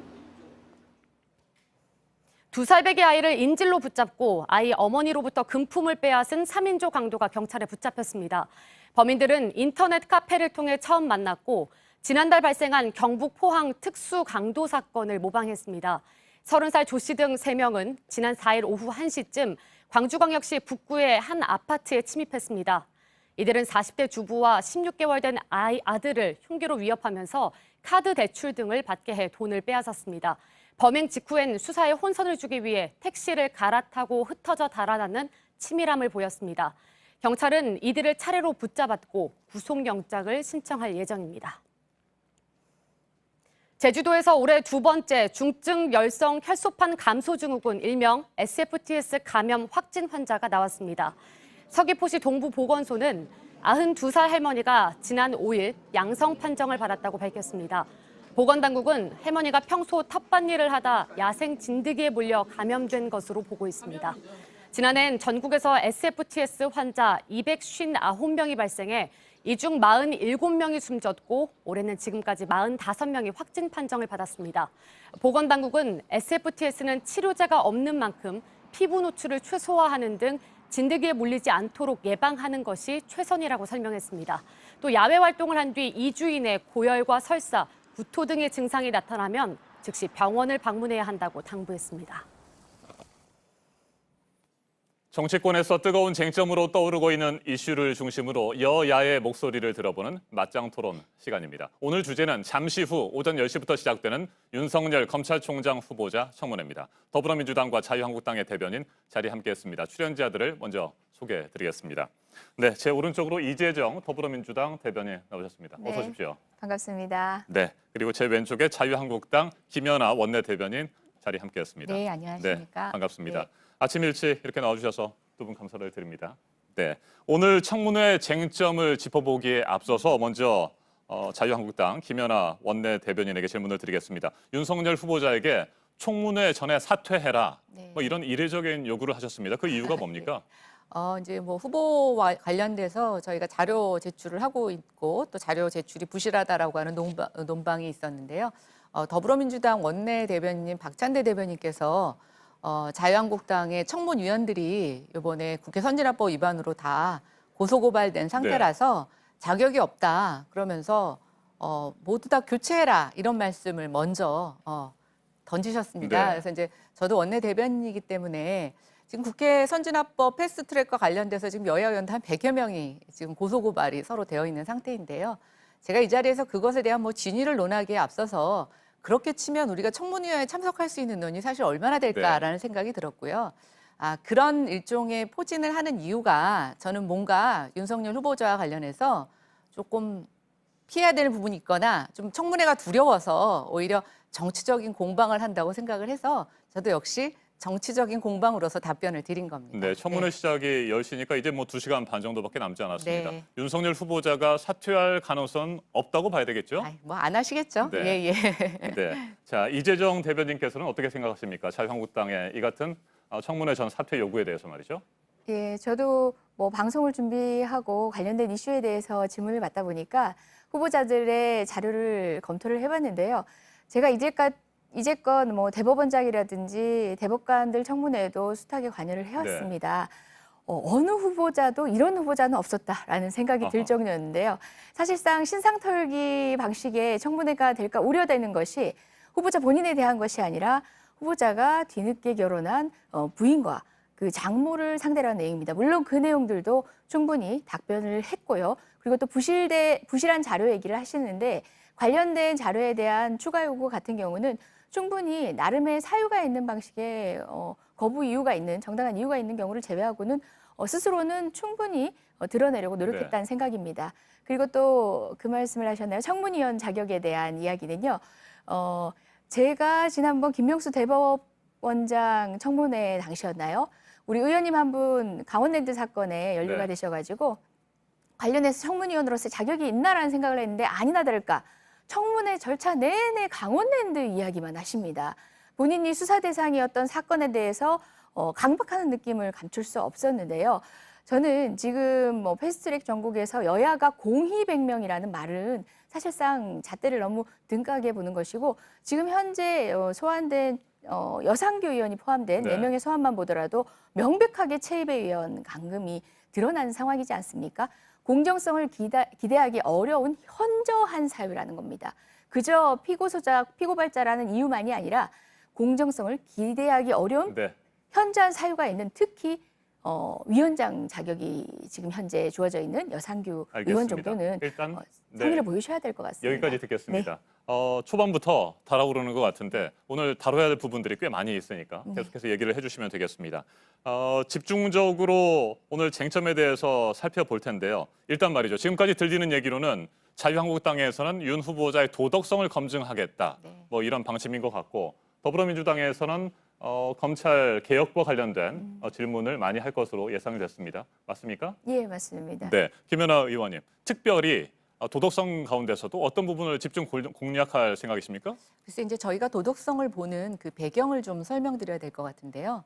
2살배기 아이를 인질로 붙잡고 아이 어머니로부터 금품을 빼앗은 3인조 강도가 경찰에 붙잡혔습니다. 범인들은 인터넷 카페를 통해 처음 만났고 지난달 발생한 경북 포항 특수 강도 사건을 모방했습니다. 30살 조 씨 등 3명은 지난 4일 오후 1시쯤 광주광역시 북구의 한 아파트에 침입했습니다. 이들은 40대 주부와 16개월 된 아들을 흉기로 위협하면서 카드 대출 등을 받게 해 돈을 빼앗았습니다. 범행 직후엔 수사에 혼선을 주기 위해 택시를 갈아타고 흩어져 달아나는 치밀함을 보였습니다. 경찰은 이들을 차례로 붙잡았고 구속영장을 신청할 예정입니다. 제주도에서 올해 2번째 중증 열성 혈소판 감소 증후군 일명 SFTS 감염 확진 환자가 나왔습니다. 서귀포시 동부보건소는 92살 할머니가 지난 5일 양성 판정을 받았다고 밝혔습니다. 보건당국은 할머니가 평소 텃밭일을 하다 야생 진드기에 물려 감염된 것으로 보고 있습니다. 지난해엔 전국에서 SFTS 환자 259명이 발생해 이 중 47명이 숨졌고 올해는 지금까지 45명이 확진 판정을 받았습니다. 보건당국은 SFTS는 치료제가 없는 만큼 피부 노출을 최소화하는 등 진드기에 물리지 않도록 예방하는 것이 최선이라고 설명했습니다. 또 야외 활동을 한 뒤 2주 이내 고열과 설사, 구토 등의 증상이 나타나면 즉시 병원을 방문해야 한다고 당부했습니다. 정치권에서 뜨거운 쟁점으로 떠오르고 있는 이슈를 중심으로 여야의 목소리를 들어보는 맞짱 토론 시간입니다. 오늘 주제는 잠시 후 오전 10시부터 시작되는 윤석열 검찰총장 후보자 청문회입니다. 더불어민주당과 자유한국당의 대변인 자리 함께했습니다. 출연자들을 먼저 소개해드리겠습니다. 네, 제 오른쪽으로 이재정 더불어민주당 대변인 나오셨습니다. 어서 오십시오. 반갑습니다. 네, 그리고 제 왼쪽에 자유한국당 김연아 원내대변인 자리 함께했습니다. 네, 안녕하십니까. 네, 반갑습니다. 네. 아침 일찍 이렇게 나와주셔서 두 분 감사를 드립니다. 네, 오늘 청문회 쟁점을 짚어보기에 앞서서 먼저 자유한국당 김연아 원내 대변인에게 질문을 드리겠습니다. 윤석열 후보자에게 청문회 전에 사퇴해라. 네. 뭐 이런 이례적인 요구를 하셨습니다. 그 이유가 뭡니까? 이제 뭐 후보와 관련돼서 저희가 자료 제출을 하고 있고 또 자료 제출이 부실하다라고 하는 논방이 있었는데요. 더불어민주당 원내 대변인 박찬대 대변인께서 자유한국당의 청문위원들이 이번에 국회 선진화법 위반으로 다 고소고발된 상태라서 자격이 없다. 그러면서 모두 다 교체해라 이런 말씀을 먼저 던지셨습니다. 네. 그래서 이제 저도 원내 대변인이기 때문에 지금 국회 선진화법 패스트트랙과 관련돼서 지금 여야 의원들 한 100여 명이 지금 고소고발이 서로 되어 있는 상태인데요. 제가 이 자리에서 그것에 대한 뭐 진위를 논하기에 앞서서 그렇게 치면 우리가 청문회에 참석할 수 있는 논이 사실 얼마나 될까라는 생각이 들었고요. 그런 일종의 포진을 하는 이유가 저는 뭔가 윤석열 후보자와 관련해서 조금 피해야 되는 부분이 있거나 좀 청문회가 두려워서 오히려 정치적인 공방을 한다고 생각을 해서 저도 역시 정치적인 공방으로서 답변을 드린 겁니다. 네, 청문회 시작이 10시니까 이제 뭐 2시간 반 정도밖에 남지 않았습니다. 네. 윤석열 후보자가 사퇴할 가능성은 없다고 봐야 되겠죠? 뭐 안 하시겠죠? 네. 예. 네. 자, 이재정 대변인께서는 어떻게 생각하십니까? 자유한국당의 이 같은 청문회 전 사퇴 요구에 대해서 말이죠. 예, 저도 뭐 방송을 준비하고 관련된 이슈에 대해서 질문을 받다 보니까 후보자들의 자료를 검토를 해봤는데요. 제가 이제껏 뭐 대법원장이라든지 대법관들 청문회에도 숱하게 관여를 해왔습니다. 어느 후보자도 이런 후보자는 없었다라는 생각이 들 정도였는데요. 사실상 신상털기 방식의 청문회가 될까 우려되는 것이 후보자 본인에 대한 것이 아니라 후보자가 뒤늦게 결혼한 부인과 그 장모를 상대로 한 내용입니다. 물론 그 내용들도 충분히 답변을 했고요. 그리고 또 부실한 자료 얘기를 하시는데 관련된 자료에 대한 추가 요구 같은 경우는 충분히 나름의 사유가 있는 방식의 거부 이유가 있는 정당한 이유가 있는 경우를 제외하고는 스스로는 충분히 드러내려고 노력했다는 생각입니다. 그리고 또 그 말씀을 하셨나요? 청문위원 자격에 대한 이야기는요. 제가 지난번 김명수 대법원장 청문회 당시였나요? 우리 의원님 한 분 강원랜드 사건에 연루가 되셔가지고 관련해서 청문위원으로서 자격이 있나라는 생각을 했는데 아니나 다를까 청문회 절차 내내 강원랜드 이야기만 하십니다. 본인이 수사 대상이었던 사건에 대해서 강박하는 느낌을 감출 수 없었는데요. 저는 지금 뭐 패스트트랙 전국에서 여야가 공희백명이라는 말은 사실상 잣대를 너무 등가게 보는 것이고 지금 현재 소환된 여상규 의원이 포함된 4명의 소환만 보더라도 명백하게 최입의 의원 감금이 드러나는 상황이지 않습니까? 공정성을 기대하기 어려운 현저한 사유라는 겁니다. 그저 피고발자라는 이유만이 아니라 공정성을 기대하기 어려운 현저한 사유가 있는 특히 위원장 자격이 지금 현재 주어져 있는 여상규 의원 정도는 일단 성의를 보이셔야 될 것 같습니다. 여기까지 듣겠습니다. 초반부터 달아오르는 것 같은데 오늘 다뤄야 될 부분들이 꽤 많이 있으니까 계속해서 얘기를 해주시면 되겠습니다. 집중적으로 오늘 쟁점에 대해서 살펴볼 텐데요. 일단 말이죠. 지금까지 들리는 얘기로는 자유한국당에서는 윤 후보자의 도덕성을 검증하겠다. 뭐 이런 방침인 것 같고 더불어민주당에서는 검찰 개혁과 관련된 질문을 많이 할 것으로 예상이 됐습니다. 맞습니까? 예, 맞습니다. 네, 김연아 의원님. 특별히 도덕성 가운데서도 어떤 부분을 집중 공략할 생각이십니까? 그래서 이제 저희가 도덕성을 보는 그 배경을 좀 설명드려야 될 것 같은데요.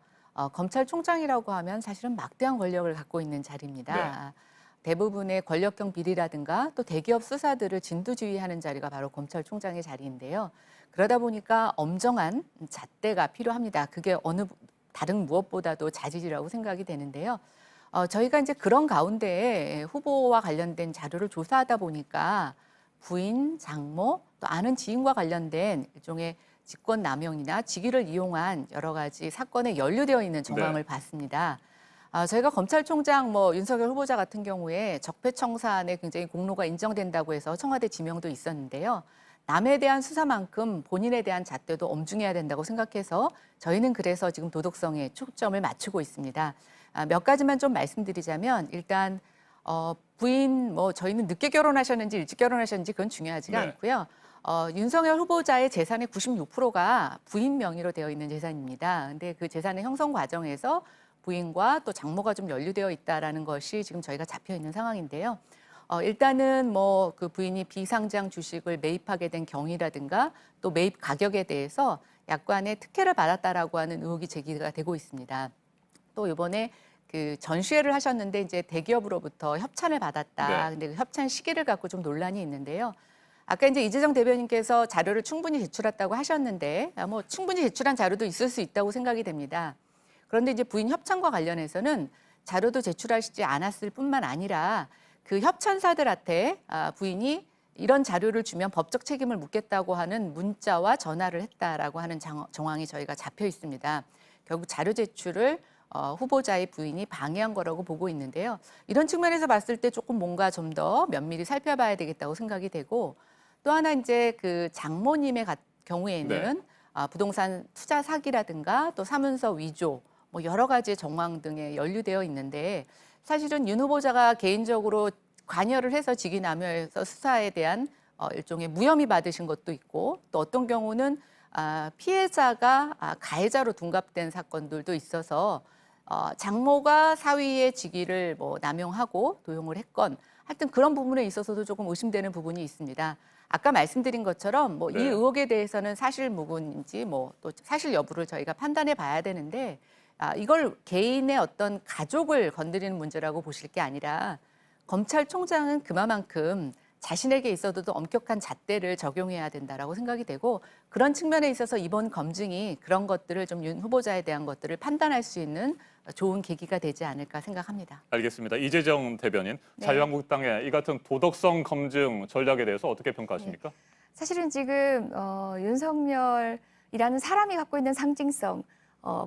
검찰총장이라고 하면 사실은 막대한 권력을 갖고 있는 자리입니다. 대부분의 권력형 비리라든가 또 대기업 수사들을 진두지휘하는 자리가 바로 검찰총장의 자리인데요. 그러다 보니까 엄정한 잣대가 필요합니다. 그게 다른 무엇보다도 자질이라고 생각이 되는데요. 저희가 이제 그런 가운데 후보와 관련된 자료를 조사하다 보니까 부인, 장모, 또 아는 지인과 관련된 일종의 직권남용이나 직위를 이용한 여러 가지 사건에 연루되어 있는 정황을 봤습니다. 저희가 검찰총장 윤석열 후보자 같은 경우에 적폐청산에 굉장히 공로가 인정된다고 해서 청와대 지명도 있었는데요. 남에 대한 수사만큼 본인에 대한 잣대도 엄중해야 된다고 생각해서 저희는 그래서 지금 도덕성에 초점을 맞추고 있습니다. 몇 가지만 좀 말씀드리자면 일단 부인 저희는 늦게 결혼하셨는지 일찍 결혼하셨는지 그건 중요하지가 네. 않고요. 윤석열 후보자의 재산의 96%가 부인 명의로 되어 있는 재산입니다. 근데 그 재산의 형성 과정에서 부인과 또 장모가 좀 연루되어 있다라는 것이 지금 저희가 잡혀 있는 상황인데요. 일단은 그 부인이 비상장 주식을 매입하게 된 경위라든가 또 매입 가격에 대해서 약관의 특혜를 받았다라고 하는 의혹이 제기가 되고 있습니다. 또 이번에 그 전시회를 하셨는데 이제 대기업으로부터 협찬을 받았다. 네. 근데 그 협찬 시기를 갖고 좀 논란이 있는데요. 아까 이제 이재정 대변인께서 자료를 충분히 제출했다고 하셨는데 충분히 제출한 자료도 있을 수 있다고 생각이 됩니다. 그런데 이제 부인 협찬과 관련해서는 자료도 제출하시지 않았을 뿐만 아니라 그 협찬사들한테 부인이 이런 자료를 주면 법적 책임을 묻겠다고 하는 문자와 전화를 했다라고 하는 정황이 저희가 잡혀 있습니다. 결국 자료 제출을 후보자의 부인이 방해한 거라고 보고 있는데요. 이런 측면에서 봤을 때 조금 뭔가 좀 더 면밀히 살펴봐야 되겠다고 생각이 되고 또 하나 이제 그 장모님의 경우에는 부동산 투자 사기라든가 또 사문서 위조 여러 가지 정황 등에 연루되어 있는데 사실은 윤 후보자가 개인적으로 관여를 해서 직위남용해서 수사에 대한 일종의 무혐의 받으신 것도 있고 또 어떤 경우는 피해자가 가해자로 둔갑된 사건들도 있어서 장모가 사위의 직위를 남용하고 도용을 했건 하여튼 그런 부분에 있어서도 조금 의심되는 부분이 있습니다. 아까 말씀드린 것처럼 이 의혹에 대해서는 사실 무근인지 또 사실 여부를 저희가 판단해 봐야 되는데 이걸 개인의 어떤 가족을 건드리는 문제라고 보실 게 아니라 검찰총장은 그만큼 자신에게 있어도 엄격한 잣대를 적용해야 된다라고 생각이 되고 그런 측면에 있어서 이번 검증이 그런 것들을 좀 윤 후보자에 대한 것들을 판단할 수 있는 좋은 계기가 되지 않을까 생각합니다. 알겠습니다. 이재정 대변인, 자유한국당의 이 같은 도덕성 검증 전략에 대해서 어떻게 평가하십니까? 사실은 지금 윤석열이라는 사람이 갖고 있는 상징성,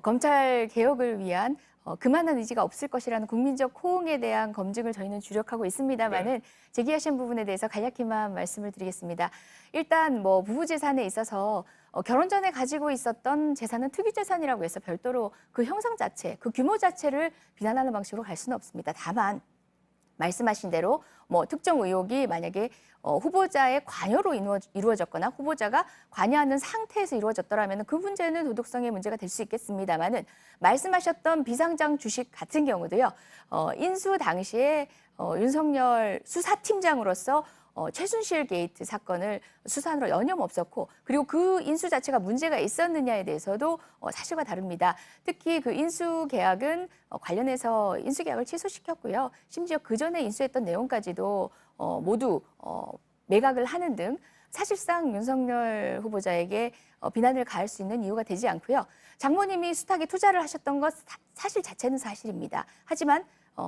검찰 개혁을 위한 그만한 의지가 없을 것이라는 국민적 호응에 대한 검증을 저희는 주력하고 있습니다만은 제기하신 부분에 대해서 간략히만 말씀을 드리겠습니다. 일단 부부 재산에 있어서 결혼 전에 가지고 있었던 재산은 특유 재산이라고 해서 별도로 그 형성 자체, 그 규모 자체를 비난하는 방식으로 갈 수는 없습니다. 다만 말씀하신 대로 특정 의혹이 만약에 후보자의 관여로 이루어졌거나 후보자가 관여하는 상태에서 이루어졌더라면 그 문제는 도덕성의 문제가 될 수 있겠습니다만은 말씀하셨던 비상장 주식 같은 경우도요. 인수 당시에 윤석열 수사팀장으로서 최순실 게이트 사건을 수사하느라 여념 없었고 그리고 그 인수 자체가 문제가 있었느냐에 대해서도 사실과 다릅니다. 특히 그 인수 계약은 관련해서 인수 계약을 취소시켰고요. 심지어 그 전에 인수했던 내용까지도 모두 매각을 하는 등 사실상 윤석열 후보자에게 비난을 가할 수 있는 이유가 되지 않고요. 장모님이 수탁에 투자를 하셨던 것 사실 자체는 사실입니다. 하지만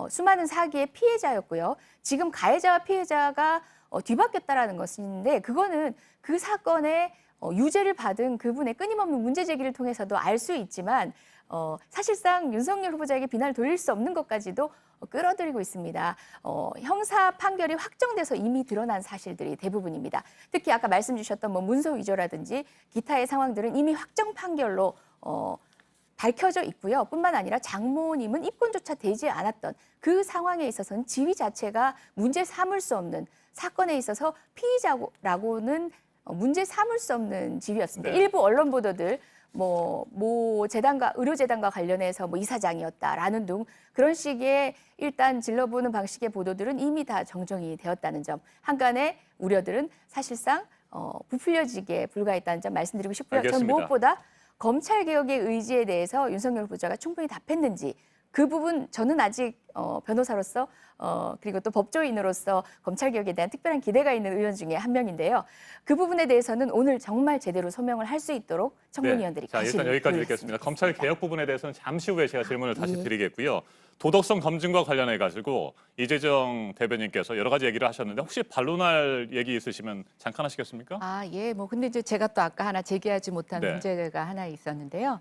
수많은 사기의 피해자였고요. 지금 가해자와 피해자가 뒤바뀌었다라는 것인데 그거는 그 사건의 유죄를 받은 그분의 끊임없는 문제 제기를 통해서도 알 수 있지만 사실상 윤석열 후보자에게 비난을 돌릴 수 없는 것까지도 끌어들이고 있습니다. 형사 판결이 확정돼서 이미 드러난 사실들이 대부분입니다. 특히 아까 말씀 주셨던 문서 위조라든지 기타의 상황들은 이미 확정 판결로 밝혀져 있고요. 뿐만 아니라 장모님은 입건조차 되지 않았던 그 상황에 있어서는 지위 자체가 문제 삼을 수 없는 사건에 있어서 피의자라고는 문제 삼을 수 없는 지위였습니다. 일부 언론 보도들 재단과 의료재단과 관련해서 이사장이었다라는 등 그런 식의 일단 질러보는 방식의 보도들은 이미 다 정정이 되었다는 점. 한간의 우려들은 사실상 부풀려지기에 불과했다는 점 말씀드리고 싶고요. 전 무엇보다 검찰개혁의 의지에 대해서 윤석열 후보자가 충분히 답했는지 그 부분 저는 아직 변호사로서 그리고 또 법조인으로서 검찰개혁에 대한 특별한 기대가 있는 의원 중에 한 명인데요. 그 부분에 대해서는 오늘 정말 제대로 소명을 할 수 있도록 청문위원들이 자, 일단 여기까지 듣겠습니다. 검찰개혁 부분에 대해서는 잠시 후에 제가 질문을 다시 드리겠고요. 도덕성 검증과 관련해 가지고 이재정 대변인께서 여러 가지 얘기를 하셨는데 혹시 반론할 얘기 있으시면 잠깐 하시겠습니까? 근데 이제 제가 또 아까 하나 제기하지 못한 문제가 하나 있었는데요.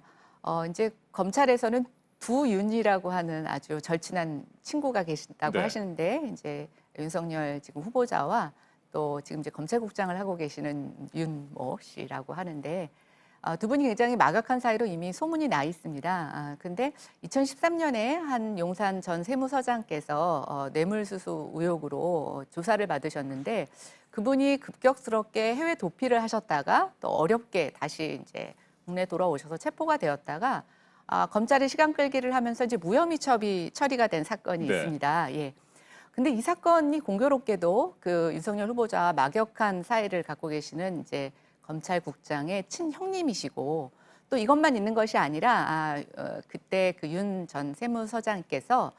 이제 검찰에서는 두 윤이라고 하는 아주 절친한 친구가 계신다고 하시는데 이제 윤석열 지금 후보자와 또 지금 이제 검찰국장을 하고 계시는 윤모 씨라고 하는데 두 분이 굉장히 막역한 사이로 이미 소문이 나 있습니다. 근데 2013년에 한 용산 전 세무서장께서 뇌물수수 의혹으로 조사를 받으셨는데 그분이 급격스럽게 해외 도피를 하셨다가 또 어렵게 다시 이제 국내 돌아오셔서 체포가 되었다가 검찰이 시간 끌기를 하면서 이제 무혐의 처리가 된 사건이 네. 있습니다. 예. 근데 이 사건이 공교롭게도 그 윤석열 후보자와 막역한 사이를 갖고 계시는 이제 검찰국장의 친형님이시고 또 이것만 있는 것이 아니라 그때 그 윤 전 세무서장께서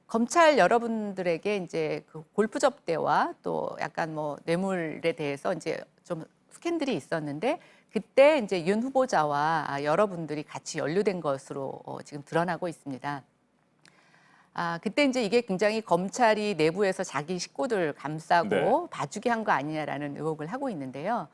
검찰 여러분들에게 이제 그 골프 접대와 또 약간 뭐 뇌물에 대해서 이제 좀 스캔들이 있었는데 그때 이제 윤 후보자와 여러분들이 같이 연루된 것으로 지금 드러나고 있습니다. 그때 이제 이게 굉장히 검찰이 내부에서 자기 식구들 감싸고 네. 봐주게 한 거 아니냐라는 의혹을 하고 있는데요.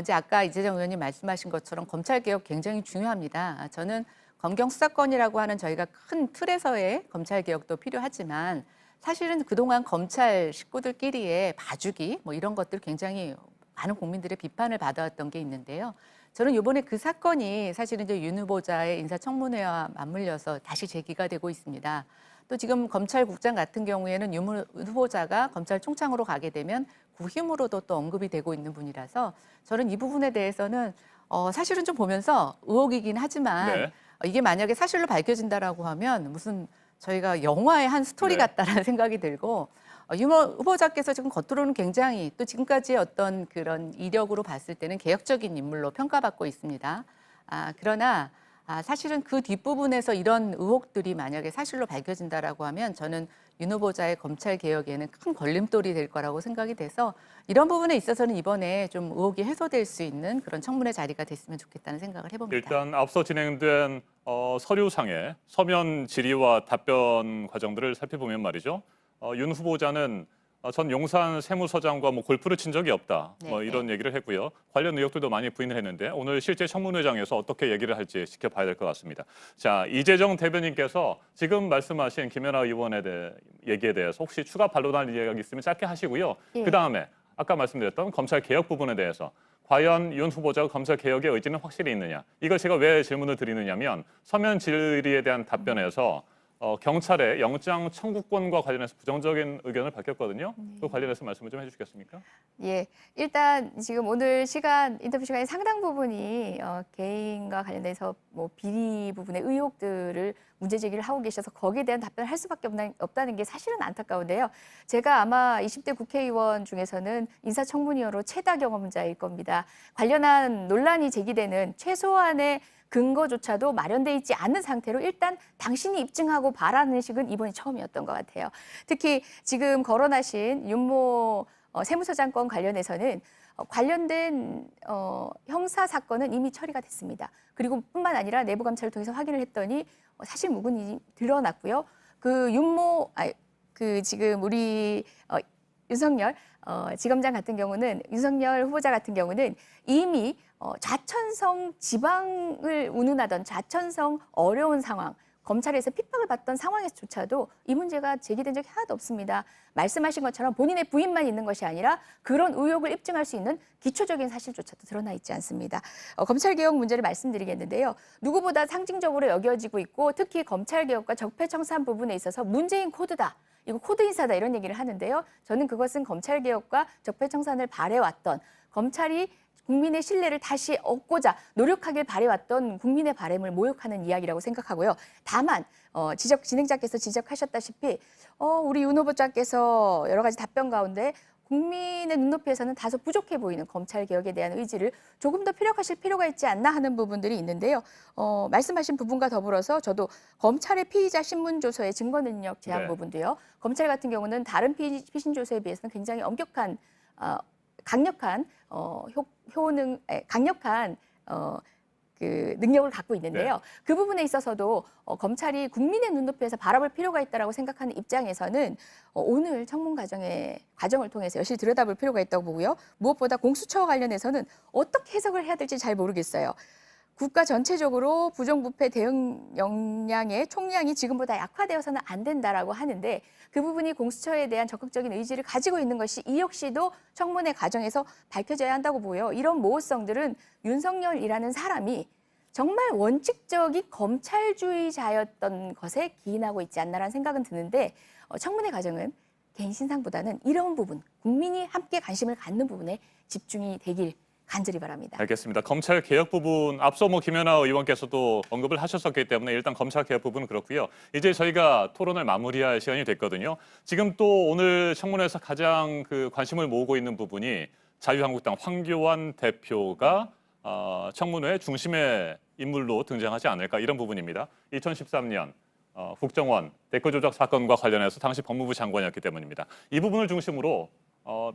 이제 아까 이재정 의원님 말씀하신 것처럼 검찰 개혁 굉장히 중요합니다. 저는 검경 수사권이라고 하는 저희가 큰 틀에서의 검찰 개혁도 필요하지만 사실은 그동안 검찰 식구들끼리의 봐주기 뭐 이런 것들 굉장히 많은 국민들의 비판을 받아왔던 게 있는데요. 저는 이번에 그 사건이 사실은 이제 윤 후보자의 인사청문회와 맞물려서 다시 제기가 되고 있습니다. 또 지금 검찰국장 같은 경우에는 윤 후보자가 검찰총장으로 가게 되면 구힘으로도 또 언급이 되고 있는 분이라서 저는 이 부분에 대해서는 사실은 좀 보면서 의혹이긴 하지만 네. 이게 만약에 사실로 밝혀진다라고 하면 무슨 저희가 영화의 한 스토리 네. 같다라는 생각이 들고 윤 후보자께서 지금 겉으로는 굉장히 또 지금까지의 어떤 그런 이력으로 봤을 때는 개혁적인 인물로 평가받고 있습니다. 그러나 사실은 그 뒷부분에서 이런 의혹들이 만약에 사실로 밝혀진다라고 하면 저는 윤 후보자의 검찰 개혁에는 큰 걸림돌이 될 거라고 생각이 돼서 이런 부분에 있어서는 이번에 좀 의혹이 해소될 수 있는 그런 청문회 자리가 됐으면 좋겠다는 생각을 해봅니다. 일단 앞서 진행된 서류상의 서면 질의와 답변 과정들을 살펴보면 말이죠. 윤 후보자는 전 용산 세무서장과 뭐 골프를 친 적이 없다. 뭐 이런 얘기를 했고요. 관련 의혹들도 많이 부인을 했는데 오늘 실제 청문회장에서 어떻게 얘기를 할지 지켜봐야 될 것 같습니다. 자, 이재정 대변인께서 지금 말씀하신 김연아 의원에 대해 얘기에 대해서 혹시 추가 반론할 이야기 있으면 짧게 하시고요. 예. 그다음에 아까 말씀드렸던 검찰 개혁 부분에 대해서 과연 윤 후보자가 검찰 개혁의 의지는 확실히 있느냐. 이걸 제가 왜 질문을 드리느냐면 서면 질의에 대한 답변에서 경찰의 영장 청구권과 관련해서 부정적인 의견을 밝혔거든요. 그 관련해서 말씀을 좀 해주시겠습니까? 예, 일단 지금 오늘 인터뷰 시간의 상당 부분이 개인과 관련돼서 뭐 비리 부분의 의혹들을 문제 제기를 하고 계셔서 거기에 대한 답변을 할 수밖에 없다는 게 사실은 안타까운데요. 제가 아마 20대 국회의원 중에서는 인사청문위원으로 최다 경험자일 겁니다. 관련한 논란이 제기되는 최소한의 근거조차도 마련돼 있지 않은 상태로 일단 당신이 입증하고 바라는 식은 이번이 처음이었던 것 같아요. 특히 지금 거론하신 윤모 세무서장 건 관련해서는 관련된 형사 사건은 이미 처리가 됐습니다. 그리고 뿐만 아니라 내부 감찰을 통해서 확인을 했더니 사실 무근이 드러났고요. 지금 우리 윤석열 지검장 같은 경우는 윤석열 후보자 같은 경우는 이미 좌천성 지방을 운운하던 좌천성 어려운 상황, 검찰에서 핍박을 받던 상황에서조차도 이 문제가 제기된 적이 하나도 없습니다. 말씀하신 것처럼 본인의 부인만 있는 것이 아니라 그런 의혹을 입증할 수 있는 기초적인 사실조차도 드러나 있지 않습니다. 검찰개혁 문제를 말씀드리겠는데요. 누구보다 상징적으로 여겨지고 있고 특히 검찰개혁과 적폐청산 부분에 있어서 문재인 코드다. 이거 코드 인사다 이런 얘기를 하는데요. 저는 그것은 검찰개혁과 적폐청산을 바래왔던 검찰이 국민의 신뢰를 다시 얻고자 노력하길 바래왔던 국민의 바람을 모욕하는 이야기라고 생각하고요. 다만 진행자께서 지적하셨다시피 우리 윤 후보자께서 여러 가지 답변 가운데 국민의 눈높이에서는 다소 부족해 보이는 검찰개혁에 대한 의지를 조금 더 피력하실 필요가 있지 않나 하는 부분들이 있는데요. 말씀하신 부분과 더불어서 저도 검찰의 피의자 신문조서의 증거능력 제한 부분도요. 검찰 같은 경우는 다른 피신조서에 비해서는 굉장히 엄격한 강력한 그 능력을 갖고 있는데요. 그 부분에 있어서도 검찰이 국민의 눈높이에서 바라볼 필요가 있다고 생각하는 입장에서는 오늘 청문 과정을 통해서 열심히 들여다볼 필요가 있다고 보고요. 무엇보다 공수처와 관련해서는 어떻게 해석을 해야 될지 잘 모르겠어요. 국가 전체적으로 부정부패 대응 역량의 총량이 지금보다 약화되어서는 안 된다라고 하는데 그 부분이 공수처에 대한 적극적인 의지를 가지고 있는 것이 이 역시도 청문회 과정에서 밝혀져야 한다고 보여요. 이런 모호성들은 윤석열이라는 사람이 정말 원칙적인 검찰주의자였던 것에 기인하고 있지 않나라는 생각은 드는데 청문회 과정은 개인 신상보다는 이런 부분, 국민이 함께 관심을 갖는 부분에 집중이 되길 간절히 바랍니다. 알겠습니다. 검찰 개혁 부분 앞서 김연아 의원께서도 언급을 하셨었기 때문에 일단 검찰 개혁 부분은 그렇고요. 이제 저희가 토론을 마무리할 시간이 됐거든요. 지금 또 오늘 청문회에서 가장 관심을 모으고 있는 부분이 자유한국당 황교안 대표가 청문회 중심의 인물로 등장하지 않을까 이런 부분입니다. 2013년 국정원 댓글 조작 사건과 관련해서 당시 법무부 장관이었기 때문입니다. 이 부분을 중심으로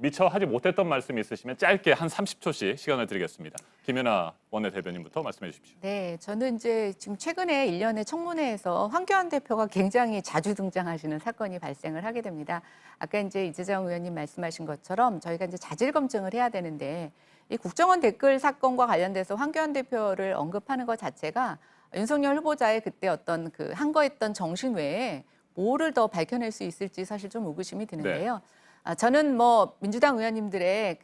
미처 하지 못했던 말씀이 있으시면 짧게 한 30초씩 시간을 드리겠습니다. 김연아 원내대변인부터 말씀해 주십시오. 네, 저는 이제 지금 최근에 일련의 청문회에서 황교안 대표가 굉장히 자주 등장하시는 사건이 발생을 하게 됩니다. 아까 이제 이재정 의원님 말씀하신 것처럼 저희가 이제 자질 검증을 해야 되는데 이 국정원 댓글 사건과 관련돼서 황교안 대표를 언급하는 것 자체가 윤석열 후보자의 그때 어떤 항거했던 정신 외에 뭐를 더 밝혀낼 수 있을지 사실 좀 의구심이 드는데요. 네. 저는 민주당 의원님들의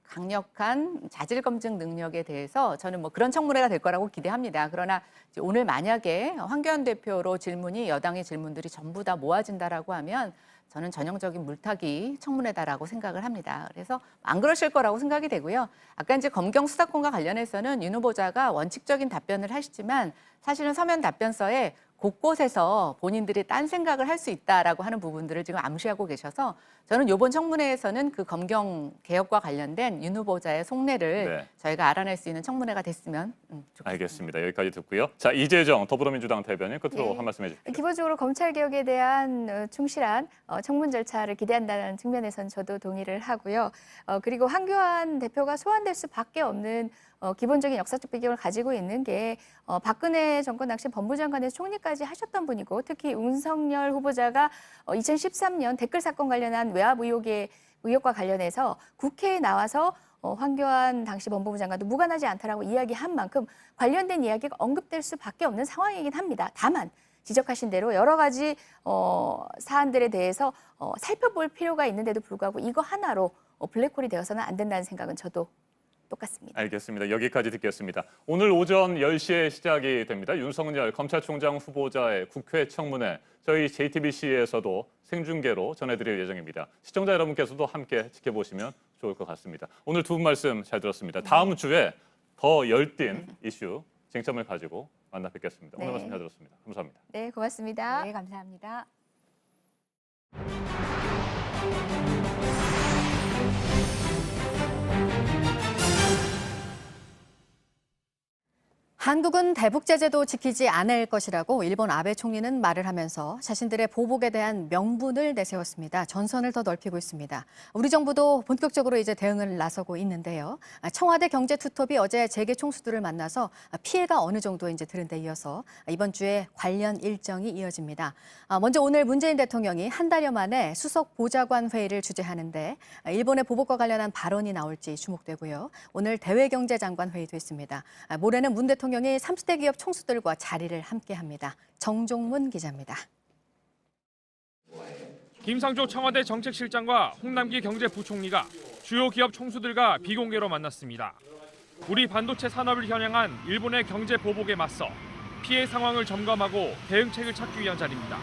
강력한 자질 검증 능력에 대해서 저는 그런 청문회가 될 거라고 기대합니다. 그러나 오늘 만약에 황교안 대표로 질문이 여당의 질문들이 전부 다 모아진다라고 하면 저는 전형적인 물타기 청문회다라고 생각을 합니다. 그래서 안 그러실 거라고 생각이 되고요. 아까 이제 검경 수사권과 관련해서는 윤 후보자가 원칙적인 답변을 하시지만 사실은 서면 답변서에 곳곳에서 본인들이 딴 생각을 할 수 있다라고 하는 부분들을 지금 암시하고 계셔서 저는 이번 청문회에서는 검경 개혁과 관련된 윤 후보자의 속내를 저희가 알아낼 수 있는 청문회가 됐으면 좋겠습니다. 알겠습니다. 여기까지 듣고요. 자, 이재정 더불어민주당 대변인 끝으로 한 말씀 해주십시오. 기본적으로 검찰 개혁에 대한 충실한 청문 절차를 기대한다는 측면에서는 저도 동의를 하고요. 그리고 황교안 대표가 소환될 수밖에 없는 기본적인 역사적 배경을 가지고 있는 게 박근혜 정권 당시 법무장관에서 총리까지 하셨던 분이고 특히 윤석열 후보자가 2013년 댓글 사건 관련한 외압 의혹과 관련해서 국회에 나와서 황교안 당시 법무부 장관도 무관하지 않다라고 이야기한 만큼 관련된 이야기가 언급될 수밖에 없는 상황이긴 합니다. 다만 지적하신 대로 여러 가지 사안들에 대해서 살펴볼 필요가 있는데도 불구하고 이거 하나로 블랙홀이 되어서는 안 된다는 생각은 저도 똑같습니다. 알겠습니다. 여기까지 듣겠습니다. 오늘 오전 10시에 시작이 됩니다. 윤석열 검찰총장 후보자의 국회 청문회 저희 JTBC에서도 생중계로 전해드릴 예정입니다. 시청자 여러분께서도 함께 지켜보시면 좋을 것 같습니다. 오늘 두 분 말씀 잘 들었습니다. 다음 주에 더 열띤 이슈, 쟁점을 가지고 만나 뵙겠습니다. 오늘 말씀 잘 들었습니다. 감사합니다. 네, 고맙습니다. 네, 감사합니다. 한국은 대북 제재도 지키지 않을 것이라고 일본 아베 총리는 말을 하면서 자신들의 보복에 대한 명분을 내세웠습니다. 전선을 더 넓히고 있습니다. 우리 정부도 본격적으로 이제 대응을 나서고 있는데요. 청와대 경제투톱이 어제 재계 총수들을 만나서 피해가 어느 정도 이제 들은 데 이어서 이번 주에 관련 일정이 이어집니다. 먼저 오늘 문재인 대통령이 한 달여 만에 수석 보좌관 회의를 주재하는데 일본의 보복과 관련한 발언이 나올지 주목되고요. 오늘 대외경제장관 회의도 있습니다. 모레는 문 대통령이 30대 기업 총수들과 자리를 함께합니다. 정종문 기자입니다. 김상조 청와대 정책실장과 홍남기 경제부총리가 주요 기업 총수들과 비공개로 만났습니다. 우리 반도체 산업을 겨냥한 일본의 경제 보복에 맞서 피해 상황을 점검하고 대응책을 찾기 위한 자리입니다.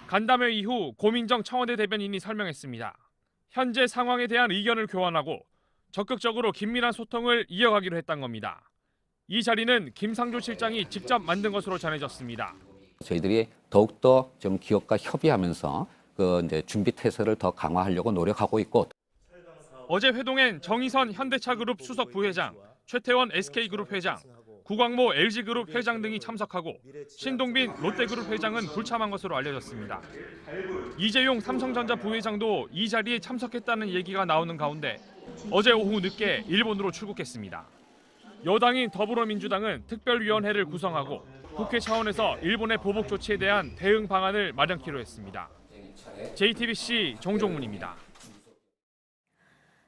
간담회 이후 고민정 청와대 대변인이 설명했습니다. 현재 상황에 대한 의견을 교환하고 적극적으로 긴밀한 소통을 이어가기로 했던 겁니다. 이 자리는 김상조 실장이 직접 만든 것으로 전해졌습니다. 저희들이 더욱더 좀 기업과 협의하면서 이제 준비 태세를 더 강화하려고 노력하고 있고. 어제 회동엔 정의선 현대차그룹 수석 부회장, 최태원 SK그룹 회장, 구광모 LG그룹 회장 등이 참석하고 신동빈 롯데그룹 회장은 불참한 것으로 알려졌습니다. 이재용 삼성전자 부회장도 이 자리에 참석했다는 얘기가 나오는 가운데 어제 오후 늦게 일본으로 출국했습니다. 여당인 더불어민주당은 특별위원회를 구성하고 국회 차원에서 일본의 보복 조치에 대한 대응 방안을 마련키로 했습니다. JTBC 정종문입니다.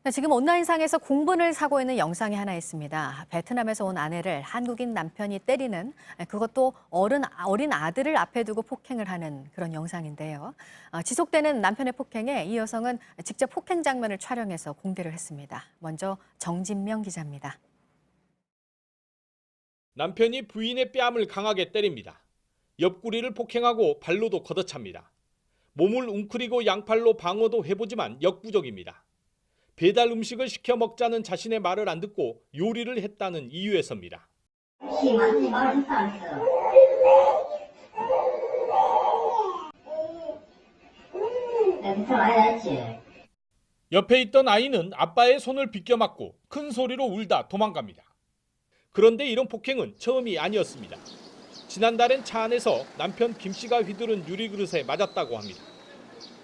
네, 지금 온라인상에서 공분을 사고 있는 영상이 하나 있습니다. 베트남에서 온 아내를 한국인 남편이 때리는, 그것도 어린 아들을 앞에 두고 폭행을 하는 그런 영상인데요. 지속되는 남편의 폭행에 이 여성은 직접 폭행 장면을 촬영해서 공개를 했습니다. 먼저 정진명 기자입니다. 남편이 부인의 뺨을 강하게 때립니다. 옆구리를 폭행하고 발로도 걷어찹니다. 몸을 웅크리고 양팔로 방어도 해보지만 역부족입니다. 배달 음식을 시켜 먹자는 자신의 말을 안 듣고 요리를 했다는 이유에서입니다. 옆에 있던 아이는 아빠의 손을 비껴맞고 큰 소리로 울다 도망갑니다. 그런데 이런 폭행은 처음이 아니었습니다. 지난달엔 차 안에서 남편 김 씨가 휘두른 유리그릇에 맞았다고 합니다.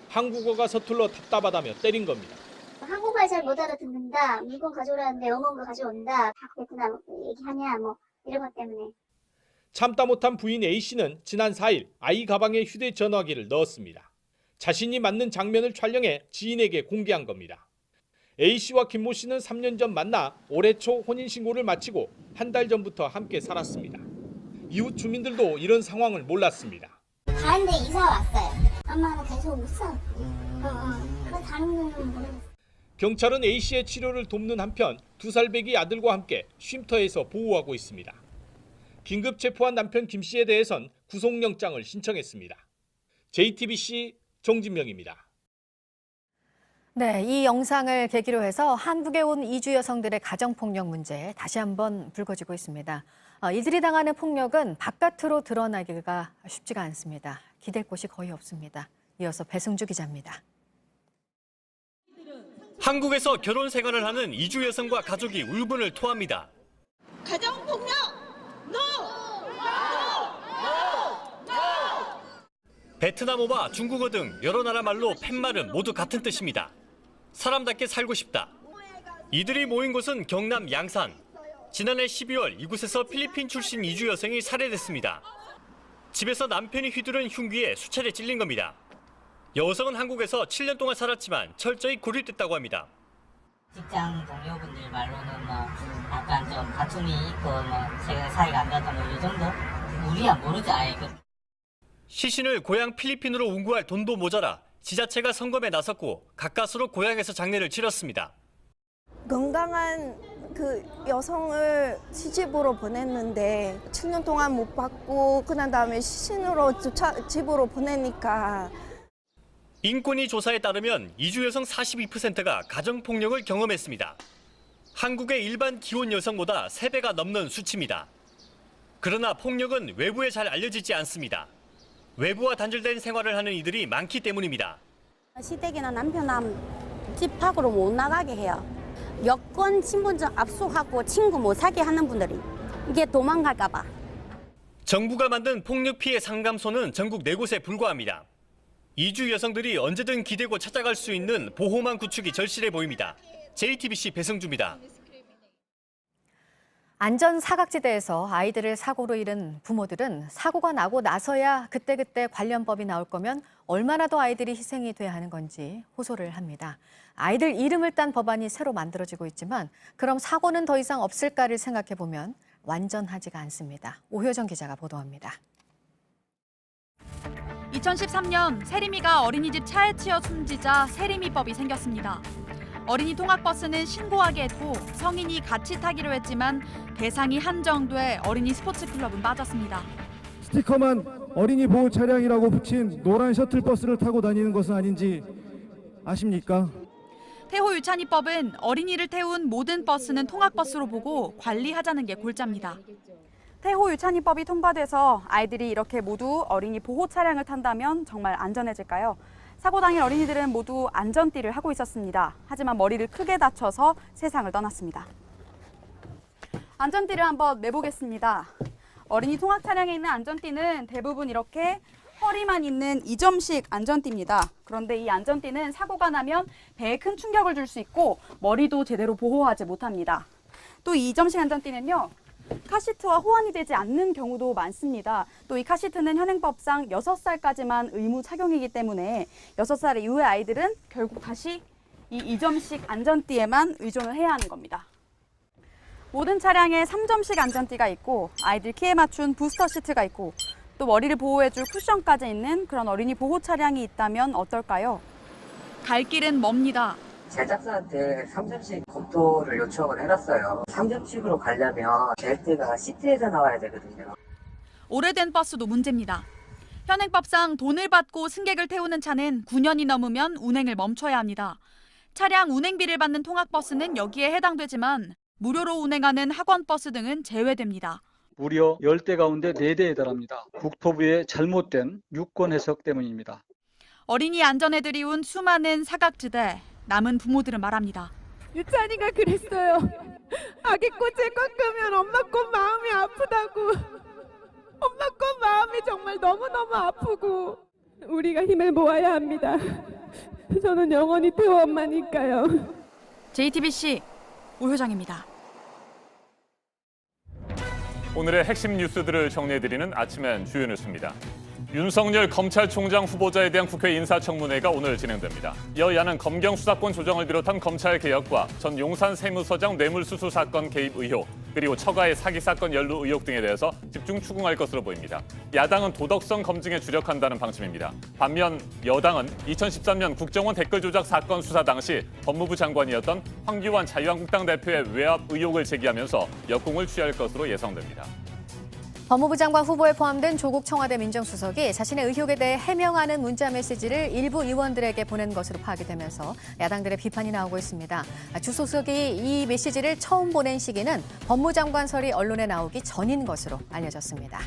한국어가 서툴러 답답하다며 때린 겁니다. 한국말 잘 못 알아듣는다. 물건 가져오라는데 어머니가 가져온다. 다 베트남 얘기하냐 뭐 이런 것 때문에. 참다 못한 부인 A씨는 지난 4일 아이 가방에 휴대전화기를 넣었습니다. 자신이 맞는 장면을 촬영해 지인에게 공개한 겁니다. A씨와 김모 씨는 3년 전 만나 올해 초 혼인신고를 마치고 한 달 전부터 함께 살았습니다. 이웃 주민들도 이런 상황을 몰랐습니다. 다른데 이사 왔어요. 엄마는 계속 웃어. 그 다른 분은 모르겠어. 경찰은 A씨의 치료를 돕는 한편 2살 배기 아들과 함께 쉼터에서 보호하고 있습니다. 긴급 체포한 남편 김 씨에 대해선 구속영장을 신청했습니다. JTBC 정진명입니다. 네, 이 영상을 계기로 해서 한국에 온 이주 여성들의 가정폭력 문제 다시 한번 불거지고 있습니다. 이들이 당하는 폭력은 바깥으로 드러나기가 쉽지가 않습니다. 기댈 곳이 거의 없습니다. 이어서 배승주 기자입니다. 한국에서 결혼 생활을 하는 이주 여성과 가족이 울분을 토합니다. 가정폭력! NO! 베트남어와 중국어 등 여러 나라 말로 팻말은 모두 같은 뜻입니다. 사람답게 살고 싶다. 이들이 모인 곳은 경남 양산. 지난해 12월 이곳에서 필리핀 출신 이주 여성이 살해됐습니다. 집에서 남편이 휘두른 흉기에 수차례 찔린 겁니다. 여성은 한국에서 7년 동안 살았지만 철저히 고립됐다고 합니다. 직장 동료분들 말로는 뭐 약간 좀 다툼이 있고 뭐 제가 사이가 안 좋다 뭐 이 정도? 우리야 모르지 아예. 시신을 고향 필리핀으로 운구할 돈도 모자라 지자체가 선검에 나섰고 가까스로 고향에서 장례를 치렀습니다. 건강한 그 여성을 시집으로 보냈는데 7년 동안 못 받고 그난 다음에 시신으로 집으로 보내니까. 인권위 조사에 따르면 이주 여성 42%가 가정폭력을 경험했습니다. 한국의 일반 기혼 여성보다 3배가 넘는 수치입니다. 그러나 폭력은 외부에 잘 알려지지 않습니다. 외부와 단절된 생활을 하는 이들이 많기 때문입니다. 시댁이나 남편은 집 밖으로 못 나가게 해요. 여권, 신분증 압수하고 친구 못 사게 하는 분들이 이게 도망갈까 봐. 정부가 만든 폭력 피해 상담소는 전국 4곳에 불과합니다. 이주 여성들이 언제든 기대고 찾아갈 수 있는 보호망 구축이 절실해 보입니다. JTBC 배승주입니다. 안전 사각지대에서 아이들을 사고로 잃은 부모들은 사고가 나고 나서야 그때그때 관련 법이 나올 거면 얼마나 더 아이들이 희생이 돼야 하는 건지 호소를 합니다. 아이들 이름을 딴 법안이 새로 만들어지고 있지만 그럼 사고는 더 이상 없을까를 생각해 보면 완전하지가 않습니다. 오효정 기자가 보도합니다. 2013년 세림이가 어린이집 차에 치여 숨지자 세림이법이 생겼습니다. 어린이 통학버스는 신고하게 했고 성인이 같이 타기로 했지만 대상이 한정돼 어린이 스포츠클럽은 빠졌습니다. 스티커만 어린이 보호 차량이라고 붙인 노란 셔틀버스를 타고 다니는 것은 아닌지 아십니까? 태호 유찬이법은 어린이를 태운 모든 버스는 통학버스로 보고 관리하자는 게 골자입니다. 태호 유찬이법이 통과돼서 아이들이 이렇게 모두 어린이 보호 차량을 탄다면 정말 안전해질까요? 사고 당일 어린이들은 모두 안전띠를 하고 있었습니다. 하지만 머리를 크게 다쳐서 세상을 떠났습니다. 안전띠를 한번 매보겠습니다. 어린이 통학 차량에 있는 안전띠는 대부분 이렇게 허리만 있는 2점식 안전띠입니다. 그런데 이 안전띠는 사고가 나면 배에 큰 충격을 줄 수 있고 머리도 제대로 보호하지 못합니다. 또 이 2점식 안전띠는요. 카시트와 호환이 되지 않는 경우도 많습니다. 또 이 카시트는 현행법상 6살까지만 의무 착용이기 때문에 6살 이후의 아이들은 결국 다시 이 2점씩 안전띠에만 의존을 해야 하는 겁니다. 모든 차량에 3점씩 안전띠가 있고 아이들 키에 맞춘 부스터 시트가 있고 또 머리를 보호해줄 쿠션까지 있는 그런 어린이 보호 차량이 있다면 어떨까요? 갈 길은 멉니다. 제작사한테 3점씩 검토를 요청을 해놨어요. 3점씩으로 가려면 벨트가 시트에서 나와야 되거든요. 오래된 버스도 문제입니다. 현행법상 돈을 받고 승객을 태우는 차는 9년이 넘으면 운행을 멈춰야 합니다. 차량 운행비를 받는 통학버스는 여기에 해당되지만 무료로 운행하는 학원버스 등은 제외됩니다. 무려 10대 가운데 4대에 달합니다. 국토부의 잘못된 유권 해석 때문입니다. 어린이 안전에 들이운 수많은 사각지대, 남은 부모들은 말합니다. 유찬이가 그랬어요. 아기 꽃을 꺾으면 엄마 꽃 마음이 아프다고. 엄마 꽃 마음이 정말 너무너무 아프고 우리가 힘을 모아야 합니다. 저는 영원히 태호 엄마니까요. JTBC 오효정입니다. 오늘의 핵심 뉴스들을 정리해드리는 아침엔 주요 뉴스입니다. 윤석열 검찰총장 후보자에 대한 국회 인사청문회가 오늘 진행됩니다. 여야는 검경 수사권 조정을 비롯한 검찰 개혁과 전 용산 세무서장 뇌물수수 사건 개입 의혹, 그리고 처가의 사기 사건 연루 의혹 등에 대해서 집중 추궁할 것으로 보입니다. 야당은 도덕성 검증에 주력한다는 방침입니다. 반면 여당은 2013년 국정원 댓글 조작 사건 수사 당시 법무부 장관이었던 황교안 자유한국당 대표의 외압 의혹을 제기하면서 역공을 취할 것으로 예상됩니다. 법무부 장관 후보에 포함된 조국 청와대 민정수석이 자신의 의혹에 대해 해명하는 문자 메시지를 일부 의원들에게 보낸 것으로 파악이 되면서 야당들의 비판이 나오고 있습니다. 주 소속이 이 메시지를 처음 보낸 시기는 법무장관설이 언론에 나오기 전인 것으로 알려졌습니다.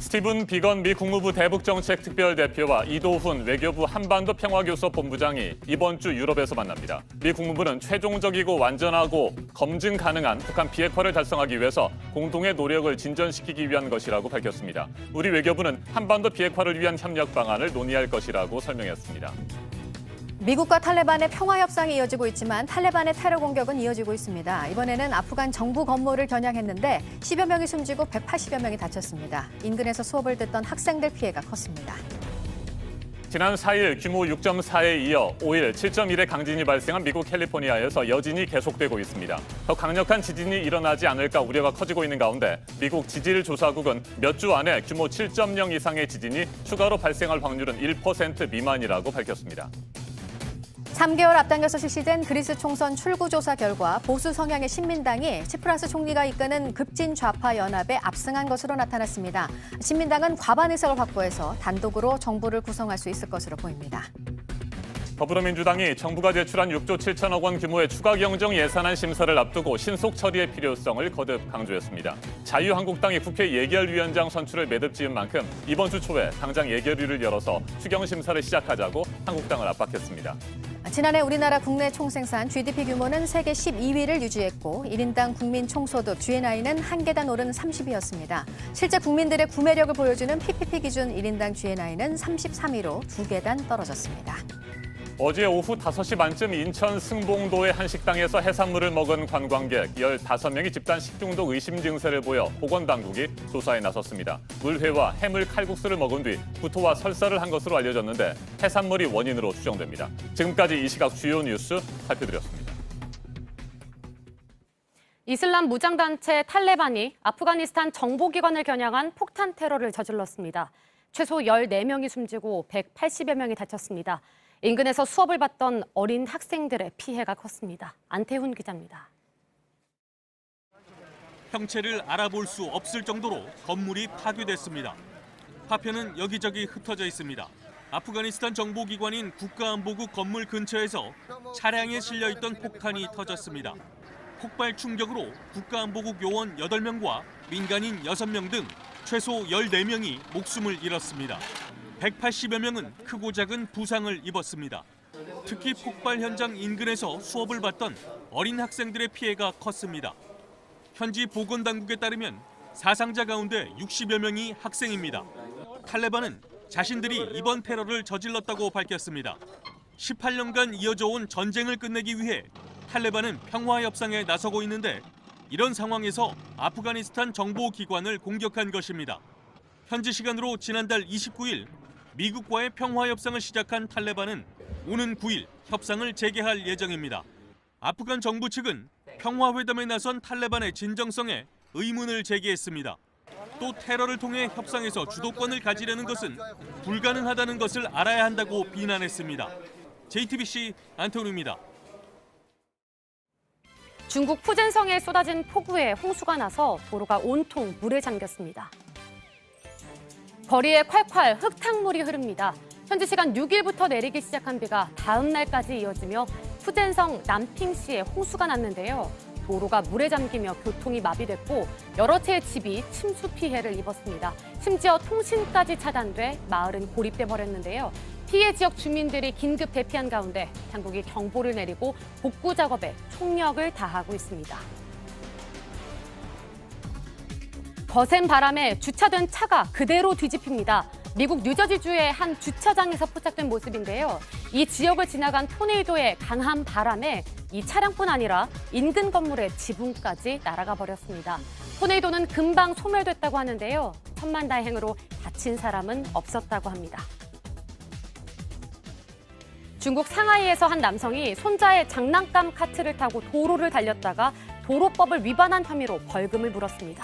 스티븐 비건 미 국무부 대북정책특별대표와 이도훈 외교부 한반도 평화교섭 본부장이 이번 주 유럽에서 만납니다. 미 국무부는 최종적이고 완전하고 검증 가능한 북한 비핵화를 달성하기 위해서 공동의 노력을 진전시키기 위한 것이라고 밝혔습니다. 우리 외교부는 한반도 비핵화를 위한 협력 방안을 논의할 것이라고 설명했습니다. 미국과 탈레반의 평화 협상이 이어지고 있지만 탈레반의 테러 공격은 이어지고 있습니다. 이번에는 아프간 정부 건물을 겨냥했는데 10여 명이 숨지고 180여 명이 다쳤습니다. 인근에서 수업을 듣던 학생들 피해가 컸습니다. 지난 4일 규모 6.4에 이어 5일 7.1의 강진이 발생한 미국 캘리포니아에서 여진이 계속되고 있습니다. 더 강력한 지진이 일어나지 않을까 우려가 커지고 있는 가운데 미국 지질조사국은 몇 주 안에 규모 7.0 이상의 지진이 추가로 발생할 확률은 1% 미만이라고 밝혔습니다. 3개월 앞당겨서 실시된 그리스 총선 출구조사 결과 보수 성향의 신민당이 치프라스 총리가 이끄는 급진 좌파 연합에 압승한 것으로 나타났습니다. 신민당은 과반 의석을 확보해서 단독으로 정부를 구성할 수 있을 것으로 보입니다. 더불어민주당이 정부가 제출한 6조 7천억 원 규모의 추가 경정 예산안 심사를 앞두고 신속 처리의 필요성을 거듭 강조했습니다. 자유한국당이 국회 예결위원장 선출을 매듭 지은 만큼 이번 주 초에 당장 예결위를 열어서 추경 심사를 시작하자고 한국당을 압박했습니다. 지난해 우리나라 국내 총생산 GDP 규모는 세계 12위를 유지했고 1인당 국민 총소득 GNI는 한 계단 오른 30위였습니다. 실제 국민들의 구매력을 보여주는 PPP 기준 1인당 GNI는 33위로 2계단 떨어졌습니다. 어제 오후 5시 반쯤 인천 승봉도의 한 식당에서 해산물을 먹은 관광객 15명이 집단 식중독 의심 증세를 보여 보건당국이 조사에 나섰습니다. 물회와 해물 칼국수를 먹은 뒤 구토와 설사를 한 것으로 알려졌는데 해산물이 원인으로 추정됩니다. 지금까지 이 시각 주요 뉴스 살펴드렸습니다. 이슬람 무장단체 탈레반이 아프가니스탄 정보기관을 겨냥한 폭탄 테러를 저질렀습니다. 최소 14명이 숨지고 180여 명이 다쳤습니다. 인근에서 수업을 받던 어린 학생들의 피해가 컸습니다. 안태훈 기자입니다. 형체를 알아볼 수 없을 정도로 건물이 파괴됐습니다. 파편은 여기저기 흩어져 있습니다. 아프가니스탄 정보기관인 국가안보국 건물 근처에서 차량에 실려있던 폭탄이 터졌습니다. 폭발 충격으로 국가안보국 요원 8명과 민간인 6명 등 최소 14명이 목숨을 잃었습니다. 180여 명은 크고 작은 부상을 입었습니다. 특히 폭발 현장 인근에서 수업을 받던 어린 학생들의 피해가 컸습니다. 현지 보건당국에 따르면 사상자 가운데 60여 명이 학생입니다. 탈레반은 자신들이 이번 테러를 저질렀다고 밝혔습니다. 18년간 이어져온 전쟁을 끝내기 위해 탈레반은 평화 협상에 나서고 있는데 이런 상황에서 아프가니스탄 정보기관을 공격한 것입니다. 현지 시간으로 지난달 29일 미국과의 평화 협상을 시작한 탈레반은 오는 9일 협상을 재개할 예정입니다. 아프간 정부 측은 평화회담에 나선 탈레반의 진정성에 의문을 제기했습니다. 또 테러를 통해 협상에서 주도권을 가지려는 것은 불가능하다는 것을 알아야 한다고 비난했습니다. JTBC 안태훈입니다. 중국 푸젠성에 쏟아진 폭우에 홍수가 나서 도로가 온통 물에 잠겼습니다. 거리에 콸콸 흙탕물이 흐릅니다. 현지 시간 6일부터 내리기 시작한 비가 다음 날까지 이어지며 푸젠성 남핑시에 홍수가 났는데요. 도로가 물에 잠기며 교통이 마비됐고 여러 채의 집이 침수 피해를 입었습니다. 심지어 통신까지 차단돼 마을은 고립돼 버렸는데요. 피해 지역 주민들이 긴급 대피한 가운데 당국이 경보를 내리고 복구 작업에 총력을 다하고 있습니다. 거센 바람에 주차된 차가 그대로 뒤집힙니다. 미국 뉴저지주의 한 주차장에서 포착된 모습인데요. 이 지역을 지나간 토네이도의 강한 바람에 이 차량뿐 아니라 인근 건물의 지붕까지 날아가 버렸습니다. 토네이도는 금방 소멸됐다고 하는데요. 천만다행으로 다친 사람은 없었다고 합니다. 중국 상하이에서 한 남성이 손자의 장난감 카트를 타고 도로를 달렸다가 도로법을 위반한 혐의로 벌금을 물었습니다.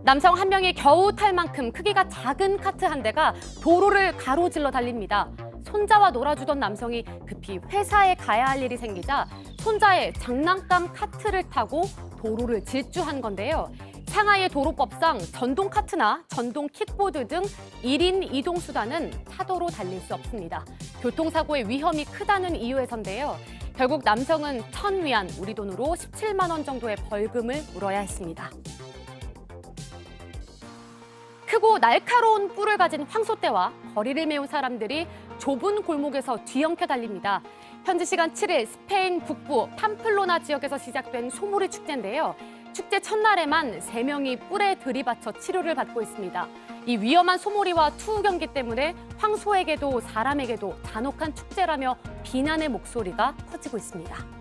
남성 한 명이 겨우 탈 만큼 크기가 작은 카트 한 대가 도로를 가로질러 달립니다. 손자와 놀아주던 남성이 급히 회사에 가야 할 일이 생기자 손자의 장난감 카트를 타고 도로를 질주한 건데요. 상하이의 도로법상 전동 카트나 전동 킥보드 등 1인 이동 수단은 차도로 달릴 수 없습니다. 교통사고의 위험이 크다는 이유에서인데요. 결국 남성은 1,000위안, 우리 돈으로 17만 원 정도의 벌금을 물어야 했습니다. 크고 날카로운 뿔을 가진 황소떼와 거리를 메운 사람들이 좁은 골목에서 뒤엉켜 달립니다. 현지 시간 7일 스페인 북부 팜플로나 지역에서 시작된 소몰이 축제인데요. 축제 첫날에만 3명이 뿔에 들이받쳐 치료를 받고 있습니다. 이 위험한 소몰이와 투우 경기 때문에 황소에게도 사람에게도 잔혹한 축제라며 비난의 목소리가 커지고 있습니다.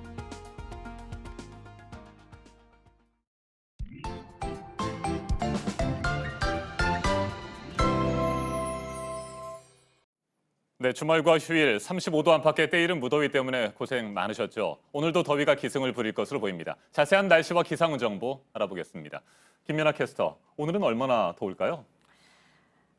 네, 주말과 휴일 35도 안팎의 때이른 무더위 때문에 고생 많으셨죠. 오늘도 더위가 기승을 부릴 것으로 보입니다. 자세한 날씨와 기상 정보 알아보겠습니다. 김연아 캐스터, 오늘은 얼마나 더울까요?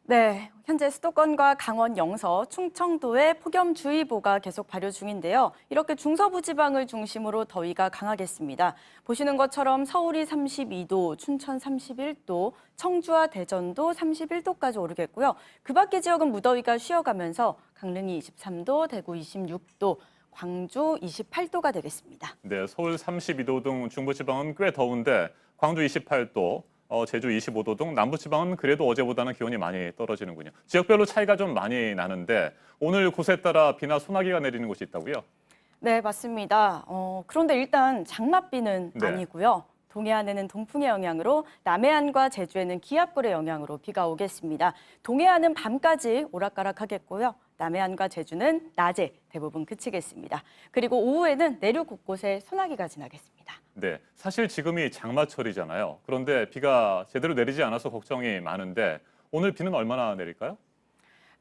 네, 현재 수도권과 강원 영서, 충청도에 폭염주의보가 계속 발효 중인데요. 이렇게 중서부 지방을 중심으로 더위가 강하겠습니다. 보시는 것처럼 서울이 32도, 춘천 31도, 청주와 대전도 31도까지 오르겠고요. 그 밖의 지역은 무더위가 쉬어가면서 강릉이 23도, 대구 26도, 광주 28도가 되겠습니다. 네, 서울 32도 등 중부지방은 꽤 더운데 광주 28도, 제주 25도 등 남부지방은 그래도 어제보다는 기온이 많이 떨어지는군요. 지역별로 차이가 좀 많이 나는데 오늘 곳에 따라 비나 소나기가 내리는 곳이 있다고요? 네, 맞습니다. 그런데 일단 장맛비는 네. 아니고요. 동해안에는 동풍의 영향으로 남해안과 제주에는 기압골의 영향으로 비가 오겠습니다. 동해안은 밤까지 오락가락하겠고요. 남해안과 제주는 낮에 대부분 그치겠습니다. 그리고 오후에는 내륙 곳곳에 소나기가 지나겠습니다. 네, 사실 지금이 장마철이잖아요. 그런데 비가 제대로 내리지 않아서 걱정이 많은데 오늘 비는 얼마나 내릴까요?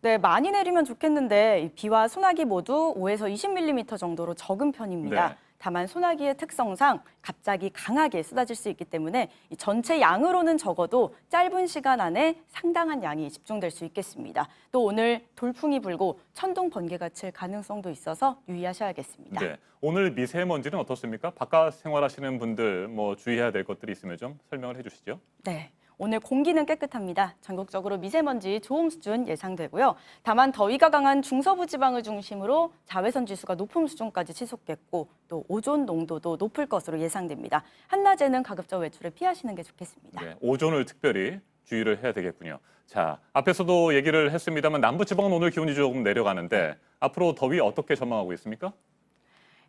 네, 많이 내리면 좋겠는데 이 비와 소나기 모두 5에서 20mm 정도로 적은 편입니다. 네. 다만 소나기의 특성상 갑자기 강하게 쏟아질 수 있기 때문에 이 전체 양으로는 적어도 짧은 시간 안에 상당한 양이 집중될 수 있겠습니다. 또 오늘 돌풍이 불고 천둥 번개가 칠 가능성도 있어서 유의하셔야겠습니다. 네, 오늘 미세먼지는 어떻습니까? 바깥 생활하시는 분들 주의해야 될 것들이 있으면 좀 설명을 해주시죠. 네. 오늘 공기는 깨끗합니다. 전국적으로 미세먼지 좋음 수준 예상되고요. 다만 더위가 강한 중서부 지방을 중심으로 자외선 지수가 높음 수준까지 치솟겠고 또 오존 농도도 높을 것으로 예상됩니다. 한낮에는 가급적 외출을 피하시는 게 좋겠습니다. 네, 오존을 특별히 주의를 해야 되겠군요. 자, 앞에서도 얘기를 했습니다만 남부지방은 오늘 기온이 조금 내려가는데 앞으로 더위 어떻게 전망하고 있습니까?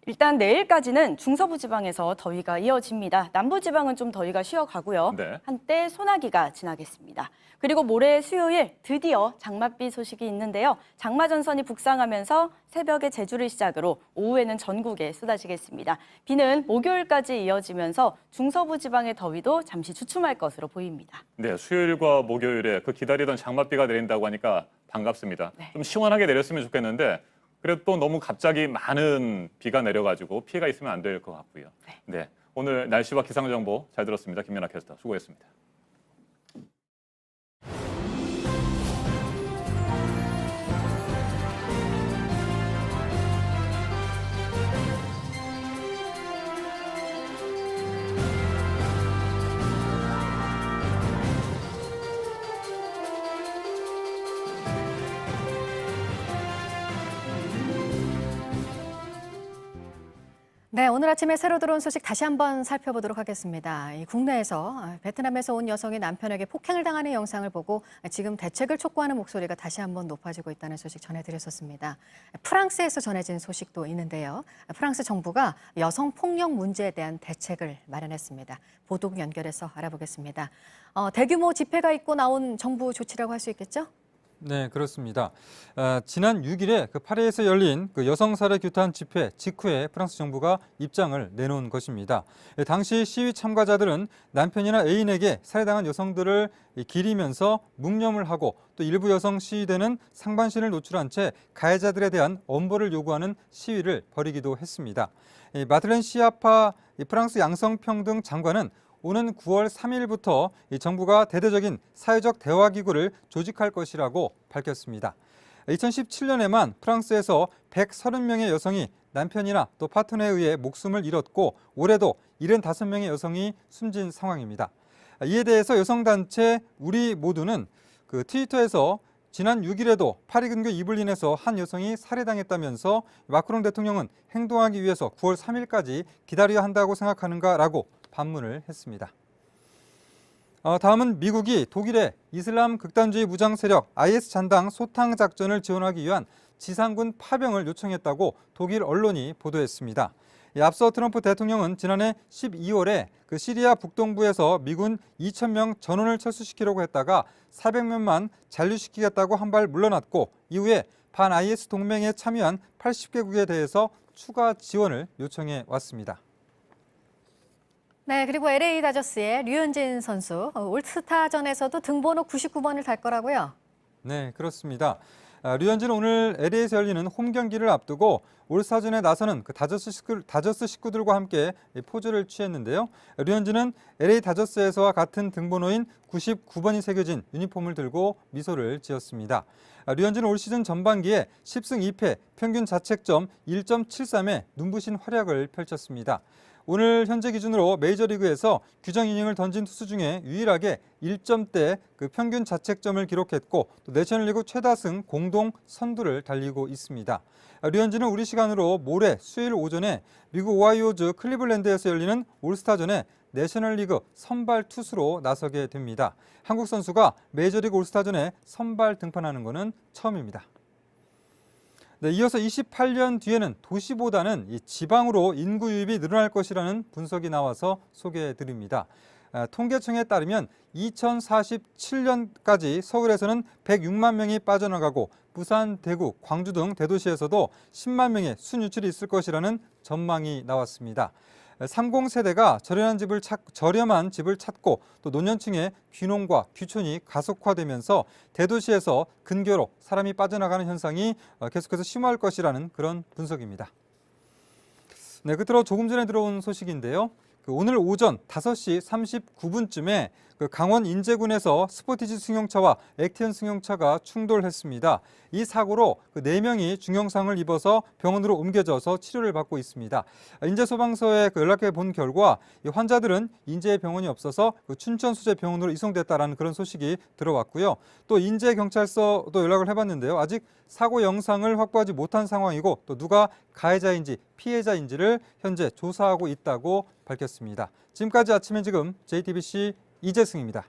일단 내일까지는 중서부 지방에서 더위가 이어집니다. 남부 지방은 좀 더위가 쉬어가고요. 네. 한때 소나기가 지나겠습니다. 그리고 모레 수요일 드디어 장맛비 소식이 있는데요. 장마 전선이 북상하면서 새벽에 제주를 시작으로 오후에는 전국에 쏟아지겠습니다. 비는 목요일까지 이어지면서 중서부 지방의 더위도 잠시 주춤할 것으로 보입니다. 네, 수요일과 목요일에 그 기다리던 장맛비가 내린다고 하니까 반갑습니다. 좀 시원하게 내렸으면 좋겠는데 그래도 또 너무 갑자기 많은 비가 내려가지고 피해가 있으면 안 될 것 같고요. 네, 오늘 날씨와 기상 정보 잘 들었습니다. 김연아 캐스터 수고했습니다. 네, 오늘 아침에 새로 들어온 소식 다시 한번 살펴보도록 하겠습니다. 국내에서 베트남에서 온 여성이 남편에게 폭행을 당하는 영상을 보고 지금 대책을 촉구하는 목소리가 다시 한번 높아지고 있다는 소식 전해드렸었습니다. 프랑스에서 전해진 소식도 있는데요. 프랑스 정부가 여성 폭력 문제에 대한 대책을 마련했습니다. 보도 연결해서 알아보겠습니다. 대규모 집회가 있고 나온 정부 조치라고 할 수 있겠죠? 네, 그렇습니다. 지난 6일에 파리에서 열린 여성 살해 규탄 집회 직후에 프랑스 정부가 입장을 내놓은 것입니다. 당시 시위 참가자들은 남편이나 애인에게 살해당한 여성들을 기리면서 묵념을 하고 또 일부 여성 시위대는 상반신을 노출한 채 가해자들에 대한 엄벌을 요구하는 시위를 벌이기도 했습니다. 마들렌 시아파 프랑스 양성평등 장관은 오는 9월 3일부터 정부가 대대적인 사회적 대화기구를 조직할 것이라고 밝혔습니다. 2017년에만 프랑스에서 130명의 여성이 남편이나 또 파트너에 의해 목숨을 잃었고 올해도 75명의 여성이 숨진 상황입니다. 이에 대해서 여성단체 우리 모두는 트위터에서 지난 6일에도 파리 근교 이블린에서 한 여성이 살해당했다면서 마크롱 대통령은 행동하기 위해서 9월 3일까지 기다려야 한다고 생각하는가라고 반문을 했습니다. 다음은 미국이 독일의 이슬람 극단주의 무장 세력 IS 잔당 소탕 작전을 지원하기 위한 지상군 파병을 요청했다고 독일 언론이 보도했습니다. 앞서 트럼프 대통령은 지난해 12월에 시리아 북동부에서 미군 2,000명 전원을 철수시키려고 했다가 400명만 잔류시키겠다고 한 발 물러났고 이후에 반 IS 동맹에 참여한 80개국에 대해서 추가 지원을 요청해 왔습니다. 네, 그리고 LA 다저스의 류현진 선수 올스타전에서도 등번호 99번을 달 거라고요? 네, 그렇습니다. 류현진은 오늘 LA에서 열리는 홈 경기를 앞두고 올스타전에 나서는 다저스 식구들과 함께 포즈를 취했는데요. 류현진은 LA 다저스에서와 같은 등번호인 99번이 새겨진 유니폼을 들고 미소를 지었습니다. 류현진은 올 시즌 전반기에 10승 2패, 평균 자책점 1.73에 눈부신 활약을 펼쳤습니다. 오늘 현재 기준으로 메이저리그에서 규정 이닝을 던진 투수 중에 유일하게 1점대 평균 자책점을 기록했고 또 내셔널리그 최다승 공동 선두를 달리고 있습니다. 류현진은 우리 시간으로 모레 수요일 오전에 미국 오하이오주 클리블랜드에서 열리는 올스타전에 내셔널리그 선발 투수로 나서게 됩니다. 한국 선수가 메이저리그 올스타전에 선발 등판하는 것은 처음입니다. 네, 이어서 28년 뒤에는 도시보다는 지방으로 인구 유입이 늘어날 것이라는 분석이 나와서 소개해드립니다. 통계청에 따르면 2047년까지 서울에서는 106만 명이 빠져나가고 부산, 대구, 광주 등 대도시에서도 10만 명의 순유출이 있을 것이라는 전망이 나왔습니다. 30세대가 저렴한 집을 찾고 또 노년층의 귀농과 귀촌이 가속화되면서 대도시에서 근교로 사람이 빠져나가는 현상이 계속해서 심화할 것이라는 그런 분석입니다. 네, 끝으로 조금 전에 들어온 소식인데요. 오늘 오전 5시 39분쯤에 강원 인제군에서 스포티지 승용차와 액티언 승용차가 충돌했습니다. 이 사고로 4명이 중형상을 입어서 병원으로 옮겨져서 치료를 받고 있습니다. 인제소방서에 연락해 본 결과 환자들은 인제에 병원이 없어서 춘천수제병원으로 이송됐다라는 그런 소식이 들어왔고요. 또 인제경찰서도 연락을 해봤는데요. 아직 사고 영상을 확보하지 못한 상황이고 또 누가 가해자인지 피해자인지를 현재 조사하고 있다고 밝혔습니다. 지금까지 아침엔 지금 JTBC 이재승입니다.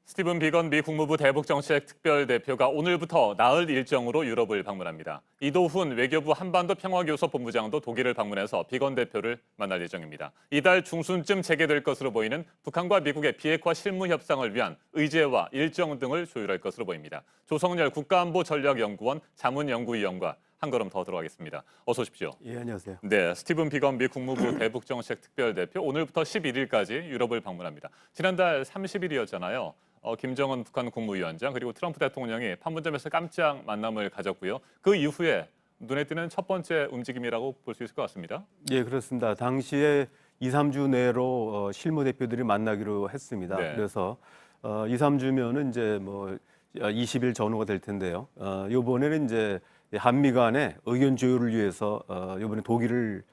스티븐 비건 미 국무부 대북정책 특별대표가 오늘부터 나흘 일정으로 유럽을 방문합니다. 이도훈 외교부 한반도 평화교섭 본부장도 독일을 방문해서 비건 대표를 만날 예정입니다. 이달 중순쯤 재개될 것으로 보이는 북한과 미국의 비핵화 실무 협상을 위한 의제와 일정 등을 조율할 것으로 보입니다. 조성열 국가안보전략연구원 자문연구위원과 한 걸음 더 들어가겠습니다. 어서 오십시오. 예, 안녕하세요. 네, 스티븐 비건 미 국무부 대북정책 특별대표 오늘부터 11일까지 유럽을 방문합니다. 지난달 30일이었잖아요. 김정은 북한 국무위원장 그리고 트럼프 대통령이 판문점에서 깜짝 만남을 가졌고요. 그 이후에 눈에 띄는 첫 번째 움직임이라고 볼 수 있을 것 같습니다. 예, 그렇습니다. 당시에 2, 3주 내로 실무 대표들이 만나기로 했습니다. 네. 그래서 2, 3주면은 이제 뭐 20일 전후가 될 텐데요. 이번에는 이제 한미 간의 의견 조율을 위해서 이번에 독일을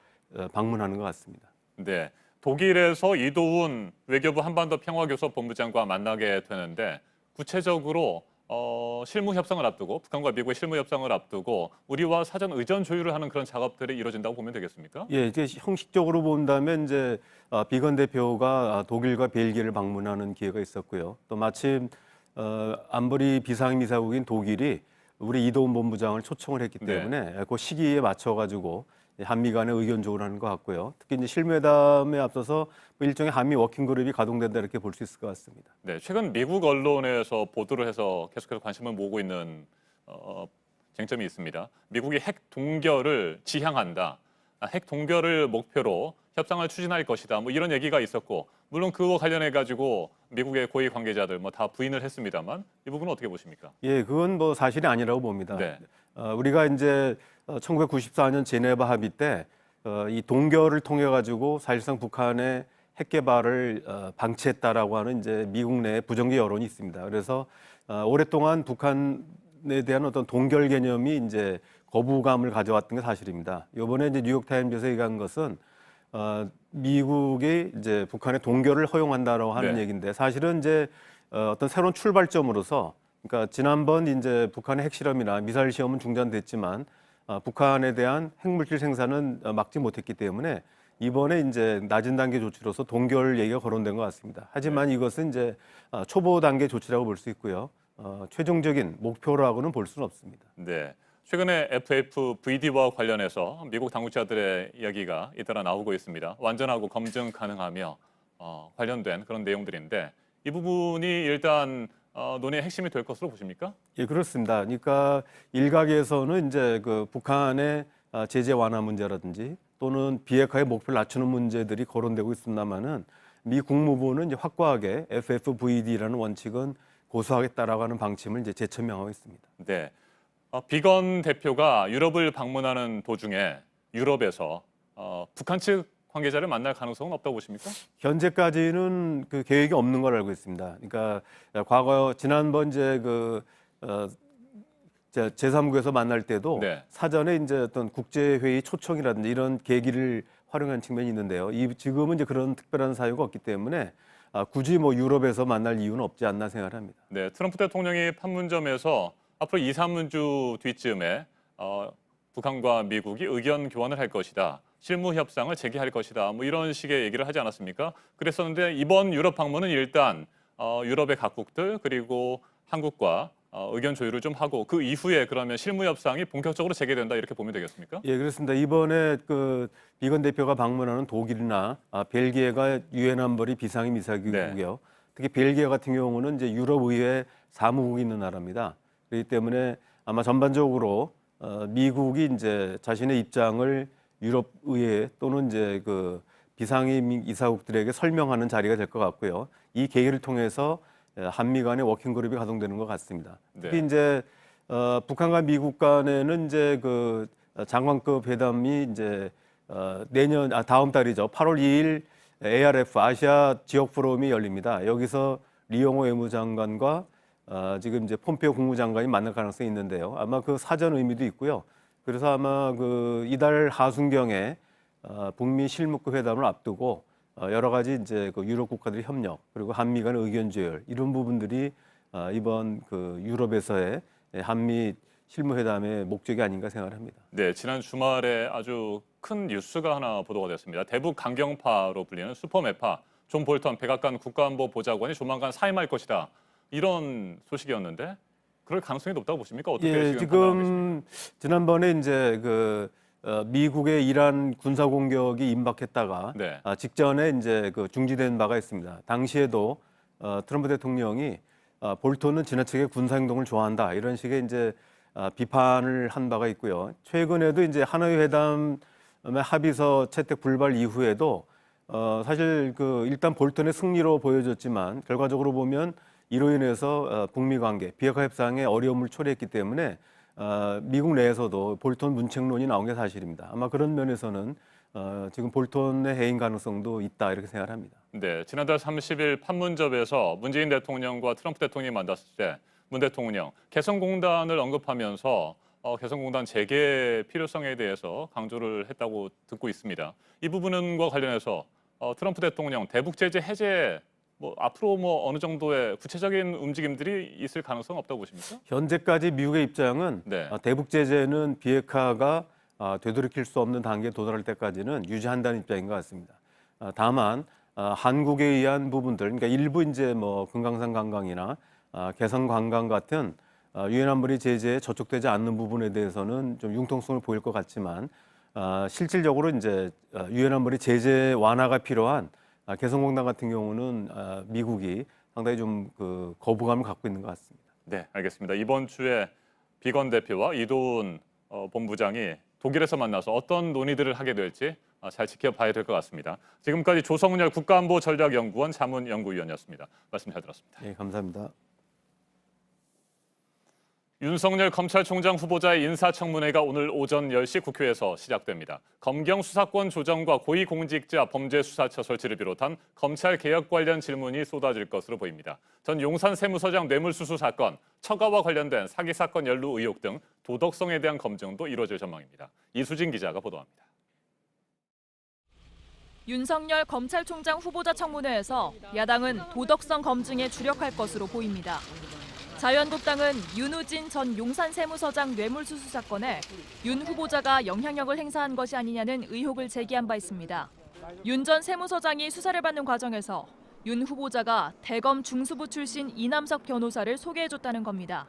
방문하는 것 같습니다. 네, 독일에서 이도훈 외교부 한반도 평화교섭 본부장과 만나게 되는데 구체적으로 실무 협상을 앞두고 북한과 미국의 실무 협상을 앞두고 우리와 사전 의전 조율을 하는 그런 작업들이 이루어진다고 보면 되겠습니까? 예, 이제 형식적으로 본다면 이제 비건 대표가 독일과 벨기에를 방문하는 기회가 있었고요. 또 마침 안보리 비상임이사국인 독일이 우리 이도훈 본부장을 초청을 했기 때문에 그 시기에 맞춰가지고 한미 간의 의견 조율을 하는 것 같고요. 특히 이제 실무회담에 앞서서 일종의 한미 워킹그룹이 가동된다 이렇게 볼 수 있을 것 같습니다. 네, 최근 미국 언론에서 보도를 해서 계속해서 관심을 모으고 있는 쟁점이 있습니다. 미국이 핵 동결을 지향한다. 핵 동결을 목표로 협상을 추진할 것이다. 뭐 이런 얘기가 있었고 물론 그와 관련해 가지고 미국의 고위 관계자들 뭐 다 부인을 했습니다만 이 부분은 어떻게 보십니까? 예, 그건 뭐 사실이 아니라고 봅니다. 네. 우리가 이제 1994년 제네바 합의 때 이 동결을 통해 가지고 사실상 북한의 핵 개발을 방치했다라고 하는 이제 미국 내 부정적 여론이 있습니다. 그래서 오랫동안 북한에 대한 어떤 동결 개념이 이제 거부감을 가져왔던 게 사실입니다. 이번에 이제 뉴욕 타임즈에서 얘기한 것은 미국이 이제 북한의 동결을 허용한다라고 하는 얘기인데 사실은 이제 어떤 새로운 출발점으로서 그러니까 지난번 이제 북한의 핵실험이나 미사일 시험은 중단됐지만 북한에 대한 핵물질 생산은 막지 못했기 때문에 이번에 이제 낮은 단계 조치로서 동결 얘기가 거론된 것 같습니다. 하지만 이것은 이제 초보 단계 조치라고 볼 수 있고요. 최종적인 목표라고는 볼 수는 없습니다. 네. 최근에 FFVD와 관련해서 미국 당국자들의 이야기가 잇따라 나오고 있습니다. 완전하고 검증 가능하며 관련된 그런 내용들인데 이 부분이 일단 논의의 핵심이 될 것으로 보십니까? 예, 그렇습니다. 그러니까 일각에서는 이제 그 북한의 제재 완화 문제라든지 또는 비핵화의 목표를 낮추는 문제들이 거론되고 있습니다만은 미 국무부는 이제 확고하게 FFVD라는 원칙은 고수하겠다라고 하는 방침을 이제 재천명하고 있습니다. 네. 비건 대표가 유럽을 방문하는 도중에 유럽에서 북한 측 관계자를 만날 가능성은 없다고 보십니까? 현재까지는 그 계획이 없는 걸 알고 있습니다. 그러니까 과거 지난번 이제 그 제3국에서 만날 때도 사전에 이제 어떤 국제회의 초청이라든지 이런 계기를 활용한 측면이 있는데요. 지금은 이제 그런 특별한 사유가 없기 때문에 굳이 뭐 유럽에서 만날 이유는 없지 않나 생각합니다. 네, 트럼프 대통령이 판문점에서 앞으로 2, 3주 뒤쯤에 북한과 미국이 의견 교환을 할 것이다. 실무 협상을 재개할 것이다. 뭐 이런 식의 얘기를 하지 않았습니까? 그랬었는데 이번 유럽 방문은 일단 유럽의 각국들 그리고 한국과 의견 조율을 좀 하고 그 이후에 그러면 실무 협상이 본격적으로 재개된다 이렇게 보면 되겠습니까? 예, 그렇습니다. 이번에 그 비건 대표가 방문하는 독일이나 벨기에가 유엔 안보리 비상임 이사국이고요. 특히 벨기에 같은 경우는 이제 유럽 의회 사무국이 있는 나라입니다. 그렇기 때문에 아마 전반적으로 미국이 이제 자신의 입장을 유럽 의회 또는 이제 그 비상임 이사국들에게 설명하는 자리가 될 것 같고요. 이 계기를 통해서 한미 간의 워킹그룹이 가동되는 것 같습니다. 특히 이제 북한과 미국 간에는 이제 그 장관급 회담이 이제 다음 달이죠. 8월 2일 ARF 아시아 지역 포럼이 열립니다. 여기서 리용호 외무장관과 지금 이제 폼페오 국무장관이 만날 가능성이 있는데요. 아마 그 사전 의미도 있고요. 그래서 아마 그 이달 하순경에 북미 실무급 회담을 앞두고 여러 가지 이제 그 유럽 국가들의 협력 그리고 한미 간의 의견 조율 이런 부분들이 이번 그 유럽에서의 한미 실무회담의 목적이 아닌가 생각을 합니다. 네, 지난 주말에 아주 큰 뉴스가 하나 보도가 됐습니다. 대북 강경파로 불리는 슈퍼매파 존 볼턴 백악관 국가안보보좌관이 조만간 사임할 것이다. 이런 소식이었는데 그럴 가능성이 높다고 보십니까? 어떻게 예, 지금 지난번에 이제 미국의 이란 군사 공격이 임박했다가 네. 직전에 이제 중지된 바가 있습니다. 당시에도 트럼프 대통령이 볼턴은 지나치게 군사 행동을 좋아한다 이런 식의 이제 비판을 한 바가 있고요. 최근에도 이제 하노이 회담의 합의서 채택 불발 이후에도 사실 일단 볼턴의 승리로 보여졌지만 결과적으로 보면 이로 인해서 북미 관계, 비핵화 협상에 어려움을 초래했기 때문에 미국 내에서도 볼턴 문책론이 나온 게 사실입니다. 아마 그런 면에서는 지금 볼턴의 해임 가능성도 있다 이렇게 생각합니다. 네, 지난달 30일 판문점에서 문재인 대통령과 트럼프 대통령이 만났을 때 문 대통령 개성공단을 언급하면서 개성공단 재개 필요성에 대해서 강조를 했다고 듣고 있습니다. 이 부분과 관련해서 트럼프 대통령 대북 제재 해제 앞으로 어느 정도의 구체적인 움직임들이 있을 가능성 없다고 보십니까? 현재까지 미국의 입장은 네. 대북 제재는 비핵화가 되돌이킬 수 없는 단계에 도달할 때까지는 유지한다는 입장인 것 같습니다. 다만 한국에 의한 부분들, 그러니까 일부 이제 금강산 관광이나 개성 관광 같은 유엔 안보리 제재에 저촉되지 않는 부분에 대해서는 좀 융통성을 보일 것 같지만 실질적으로 이제 유엔 안보리 제재 완화가 필요한 개성공단 같은 경우는 미국이 상당히 좀 거부감을 갖고 있는 것 같습니다. 네, 알겠습니다. 이번 주에 비건 대표와 이도훈 본부장이 독일에서 만나서 어떤 논의들을 하게 될지 잘 지켜봐야 될 것 같습니다. 지금까지 조성렬 국가안보전략연구원 자문연구위원이었습니다. 말씀 잘 들었습니다. 네, 감사합니다. 윤석열 검찰총장 후보자의 인사청문회가 오늘 오전 10시 국회에서 시작됩니다. 검경 수사권 조정과 고위공직자 범죄수사처 설치를 비롯한 검찰 개혁 관련 질문이 쏟아질 것으로 보입니다. 전 용산 세무서장 뇌물수수 사건, 처가와 관련된 사기 사건 연루 의혹 등 도덕성에 대한 검증도 이루어질 전망입니다. 이수진 기자가 보도합니다. 윤석열 검찰총장 후보자 청문회에서 야당은 도덕성 검증에 주력할 것으로 보입니다. 자유한국당은 윤우진 전 용산 세무서장 뇌물수수 사건에 윤 후보자가 영향력을 행사한 것이 아니냐는 의혹을 제기한 바 있습니다. 윤 전 세무서장이 수사를 받는 과정에서 윤 후보자가 대검 중수부 출신 이남석 변호사를 소개해줬다는 겁니다.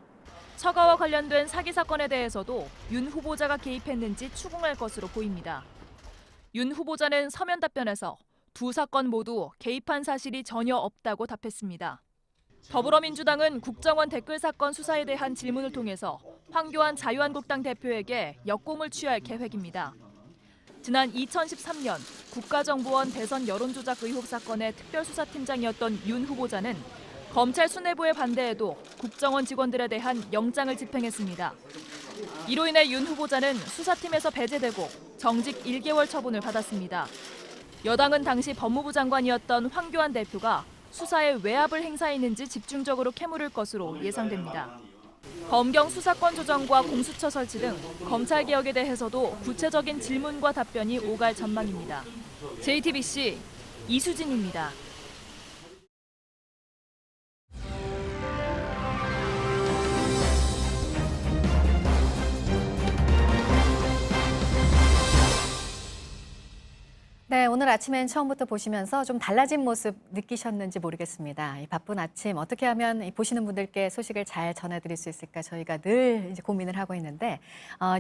처가와 관련된 사기 사건에 대해서도 윤 후보자가 개입했는지 추궁할 것으로 보입니다. 윤 후보자는 서면 답변에서 두 사건 모두 개입한 사실이 전혀 없다고 답했습니다. 더불어민주당은 국정원 댓글 사건 수사에 대한 질문을 통해서 황교안 자유한국당 대표에게 역공을 취할 계획입니다. 지난 2013년 국가정보원 대선 여론조작 의혹 사건의 특별수사팀장이었던 윤 후보자는 검찰 수뇌부의 반대에도 국정원 직원들에 대한 영장을 집행했습니다. 이로 인해 윤 후보자는 수사팀에서 배제되고 정직 1개월 처분을 받았습니다. 여당은 당시 법무부 장관이었던 황교안 대표가 수사에 외압을 행사했는지 집중적으로 캐물을 것으로 예상됩니다. 검경 수사권 조정과 공수처 설치 등 검찰 개혁에 대해서도 구체적인 질문과 답변이 오갈 전망입니다. JTBC 이수진입니다. 네, 오늘 아침엔 처음부터 보시면서 좀 달라진 모습 느끼셨는지 모르겠습니다. 이 바쁜 아침 어떻게 하면 보시는 분들께 소식을 잘 전해드릴 수 있을까 저희가 늘 이제 고민을 하고 있는데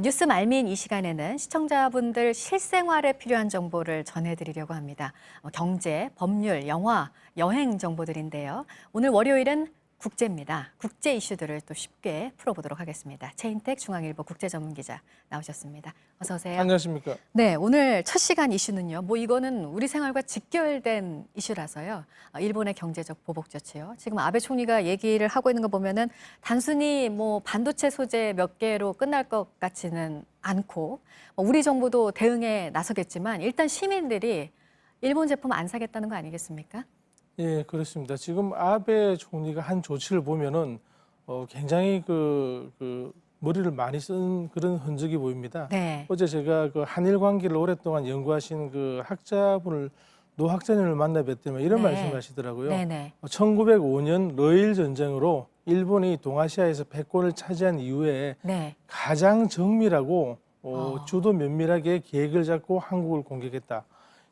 뉴스 말미인 이 시간에는 시청자분들 실생활에 필요한 정보를 전해드리려고 합니다. 경제, 법률, 영화, 여행 정보들인데요. 오늘 월요일은 국제입니다. 국제 이슈들을 또 쉽게 풀어보도록 하겠습니다. 최인택 중앙일보 국제전문기자 나오셨습니다. 어서 오세요. 안녕하십니까. 네, 오늘 첫 시간 이슈는요. 이거는 우리 생활과 직결된 이슈라서요. 일본의 경제적 보복 조치요. 지금 아베 총리가 얘기를 하고 있는 거 보면은 단순히 반도체 소재 몇 개로 끝날 것 같지는 않고 우리 정부도 대응에 나서겠지만 일단 시민들이 일본 제품 안 사겠다는 거 아니겠습니까? 예, 그렇습니다. 지금 아베 총리가 한 조치를 보면은 굉장히 머리를 많이 쓴 그런 흔적이 보입니다. 네. 어제 제가 한일 관계를 오랫동안 연구하신 노 학자님을 만나 뵀더니 이런 네. 말씀을 하시더라고요. 네네. 1905년 러일 전쟁으로 일본이 동아시아에서 패권을 차지한 이후에 네. 가장 정밀하고 주도 면밀하게 계획을 잡고 한국을 공격했다.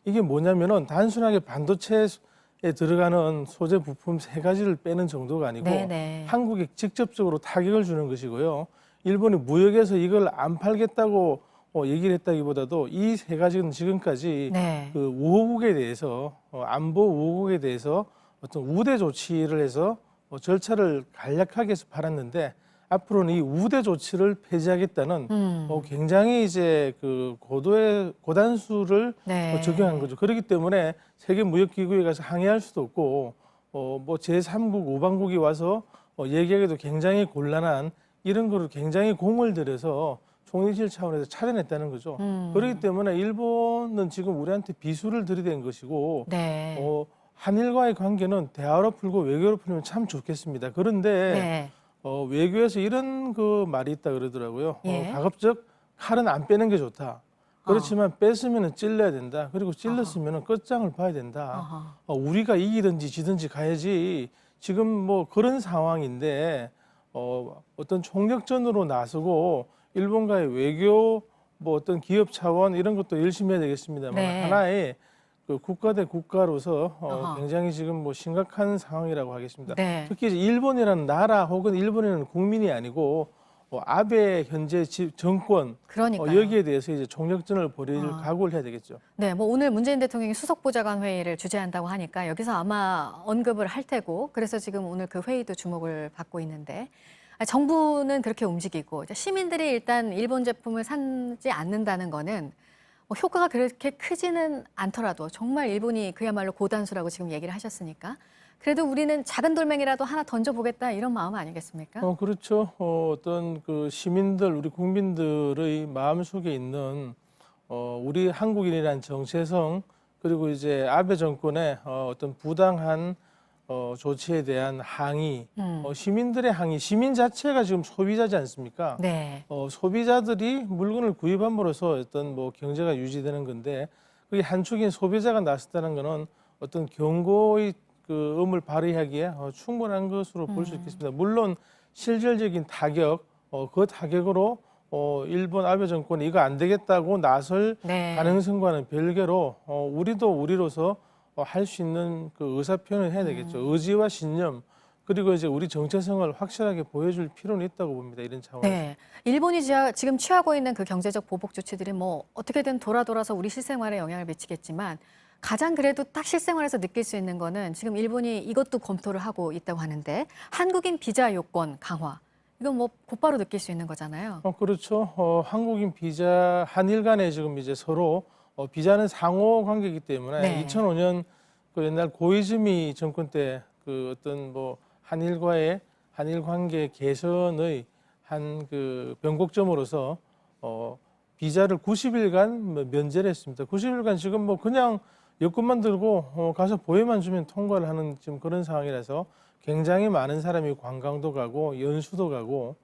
이게 뭐냐면은 단순하게 반도체 들어가는 소재 부품 3가지를 빼는 정도가 아니고 네네. 한국에 직접적으로 타격을 주는 것이고요. 일본이 무역에서 이걸 안 팔겠다고 얘기를 했다기보다도 이 3가지는 지금까지 네. 그 우호국에 대해서 안보 우호국에 대해서 어떤 우대 조치를 해서 절차를 간략하게 해서 팔았는데 앞으로는 이 우대 조치를 폐지하겠다는 굉장히 이제 그 고단수를 네. 적용한 거죠. 그렇기 때문에 세계 무역기구에 가서 항의할 수도 없고 뭐 제3국, 우방국이 와서 얘기하기도 굉장히 곤란한 이런 거를 굉장히 공을 들여서 총리실 차원에서 차려냈다는 거죠. 그렇기 때문에 일본은 지금 우리한테 비수를 들이댄 것이고 네. 한일과의 관계는 대화로 풀고 외교로 풀면 참 좋겠습니다. 그런데 네. 외교에서 이런 그 말이 있다 그러더라고요. 예. 가급적 칼은 안 빼는 게 좋다. 그렇지만 뺐으면 찔러야 된다. 그리고 찔렀으면 끝장을 봐야 된다. 우리가 이기든지 지든지 가야지. 지금 뭐 그런 상황인데 어떤 총력전으로 나서고 일본과의 외교 뭐 어떤 기업 차원 이런 것도 열심히 해야 되겠습니다만 네. 하나의 그 국가 대 국가로서 굉장히 지금 뭐 심각한 상황이라고 하겠습니다. 네. 특히 이제 일본이라는 나라 혹은 일본이라는 국민이 아니고 아베 현재 정권 여기에 대해서 이제 총력전을 벌일 각오를 해야 되겠죠. 네, 뭐 오늘 문재인 대통령이 수석보좌관 회의를 주재한다고 하니까 여기서 아마 언급을 할 테고 그래서 지금 오늘 그 회의도 주목을 받고 있는데 정부는 그렇게 움직이고 시민들이 일단 일본 제품을 사지 않는다는 거는 효과가 그렇게 크지는 않더라도 정말 일본이 그야말로 고단수라고 지금 얘기를 하셨으니까 그래도 우리는 작은 돌멩이라도 하나 던져보겠다 이런 마음 아니겠습니까? 그렇죠. 어떤 그 시민들, 우리 국민들의 마음속에 있는 우리 한국인이란 정체성 그리고 이제 아베 정권의 어떤 부당한 조치에 대한 항의, 시민들의 항의, 시민 자체가 지금 소비자지 않습니까? 네. 소비자들이 물건을 구입함으로써 어떤 뭐 경제가 유지되는 건데 그게 한축인 소비자가 나섰다는 거는 어떤 경고의 그 음을 발휘하기에 충분한 것으로 볼 수 있겠습니다. 물론 실질적인 타격, 그 타격으로 일본 아베 정권이 이거 안 되겠다고 나설 네. 가능성과는 별개로 우리도 우리로서 할 수 있는 그 의사 표현을 해야 되겠죠. 의지와 신념 그리고 이제 우리 정체성을 확실하게 보여줄 필요는 있다고 봅니다. 이런 차원에서. 네, 일본이 지금 취하고 있는 그 경제적 보복 조치들이 뭐 어떻게든 돌아서 우리 실생활에 영향을 미치겠지만 가장 그래도 딱 실생활에서 느낄 수 있는 거는 지금 일본이 이것도 검토를 하고 있다고 하는데 한국인 비자 요건 강화. 이건 뭐 곧바로 느낄 수 있는 거잖아요. 그렇죠. 한국인 비자 한일 간에 지금 이제 서로 비자는 상호 관계이기 때문에 네. 2005년 그 옛날 고이즈미 정권 때 그 어떤 뭐 한일과의 한일 관계 개선의 한 그 변곡점으로서 비자를 90일간 면제를 했습니다. 90일간 지금 뭐 그냥 여권만 들고 가서 보여만 주면 통과를 하는 지금 그런 상황이라서 굉장히 많은 사람이 관광도 가고 연수도 가고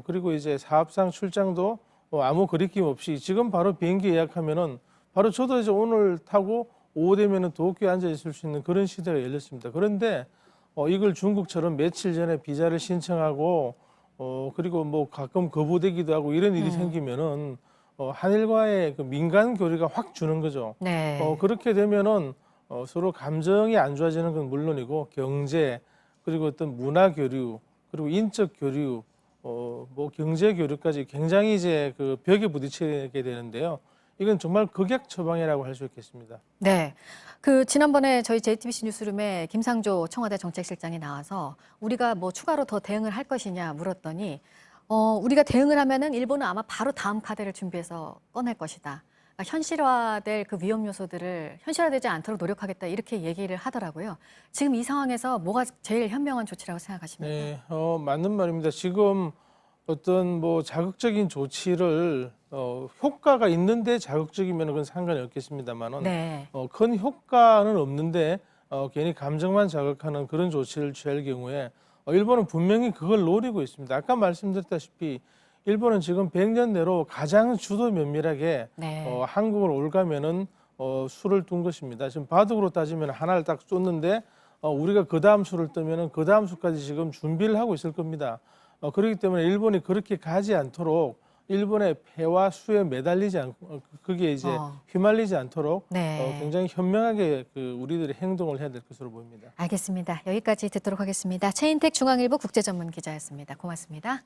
그리고 이제 사업상 출장도 아무 거리낌 없이 지금 바로 비행기 예약하면은 바로 저도 이제 오늘 타고 오후 되면은 도쿄에 앉아 있을 수 있는 그런 시대가 열렸습니다. 그런데 이걸 중국처럼 며칠 전에 비자를 신청하고 그리고 뭐 가끔 거부되기도 하고 이런 일이 생기면은 한일과의 그 민간 교류가 확 주는 거죠. 네. 그렇게 되면은 서로 감정이 안 좋아지는 건 물론이고 경제 그리고 어떤 문화 교류 그리고 인적 교류 뭐 경제 교류까지 굉장히 이제 그 벽에 부딪히게 되는데요. 이건 정말 극약 처방이라고 할 수 있겠습니다. 네. 그 지난번에 저희 JTBC 뉴스룸에 김상조 청와대 정책실장이 나와서 우리가 뭐 추가로 더 대응을 할 것이냐 물었더니 우리가 대응을 하면은 일본은 아마 바로 다음 카드를 준비해서 꺼낼 것이다. 그러니까 현실화될 그 위험 요소들을 현실화되지 않도록 노력하겠다 이렇게 얘기를 하더라고요. 지금 이 상황에서 뭐가 제일 현명한 조치라고 생각하십니까? 네, 맞는 말입니다. 지금 어떤 뭐 자극적인 조치를 효과가 있는데 자극적이면 그건 상관이 없겠습니다만은 네. 큰 효과는 없는데 괜히 감정만 자극하는 그런 조치를 취할 경우에 일본은 분명히 그걸 노리고 있습니다. 아까 말씀드렸다시피 일본은 지금 100년 내로 가장 주도 면밀하게 네. 한국을 올가면은 수를 둔 것입니다. 지금 바둑으로 따지면 하나를 딱 쏟는데 우리가 그 다음 수를 뜨면은 그 다음 수까지 지금 준비를 하고 있을 겁니다. 그렇기 때문에 일본이 그렇게 가지 않도록 일본의 폐와 수에 매달리지 않고 그게 이제 휘말리지 않도록 네. 굉장히 현명하게 우리들의 행동을 해야 될 것으로 보입니다. 알겠습니다. 여기까지 듣도록 하겠습니다. 최인택 중앙일보 국제전문기자였습니다. 고맙습니다.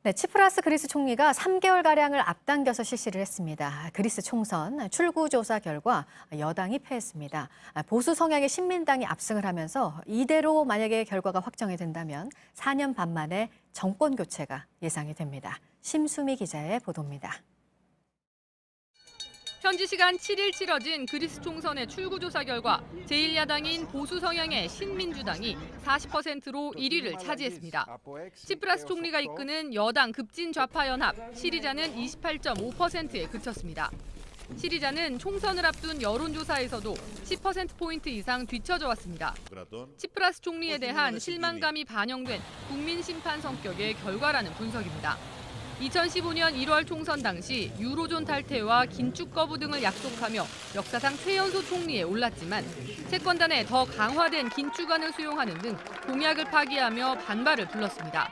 네, 치프라스 그리스 총리가 3개월가량을 앞당겨서 실시를 했습니다. 그리스 총선 출구조사 결과 여당이 패했습니다. 보수 성향의 신민당이 압승을 하면서 이대로 만약에 결과가 확정이 된다면 4년 반 만에 정권 교체가 예상이 됩니다. 심수미 기자의 보도입니다. 현지 시간 7일 치러진 그리스 총선의 출구조사 결과 제1야당인 보수 성향의 신민주당이 40%로 1위를 차지했습니다. 치프라스 총리가 이끄는 여당 급진 좌파 연합 시리자는 28.5%에 그쳤습니다. 시리자는 총선을 앞둔 여론조사에서도 10%포인트 이상 뒤처져 왔습니다. 치프라스 총리에 대한 실망감이 반영된 국민 심판 성격의 결과라는 분석입니다. 2015년 1월 총선 당시 유로존 탈퇴와 긴축 거부 등을 약속하며 역사상 최연소 총리에 올랐지만 채권단에 더 강화된 긴축안을 수용하는 등 공약을 파기하며 반발을 불렀습니다.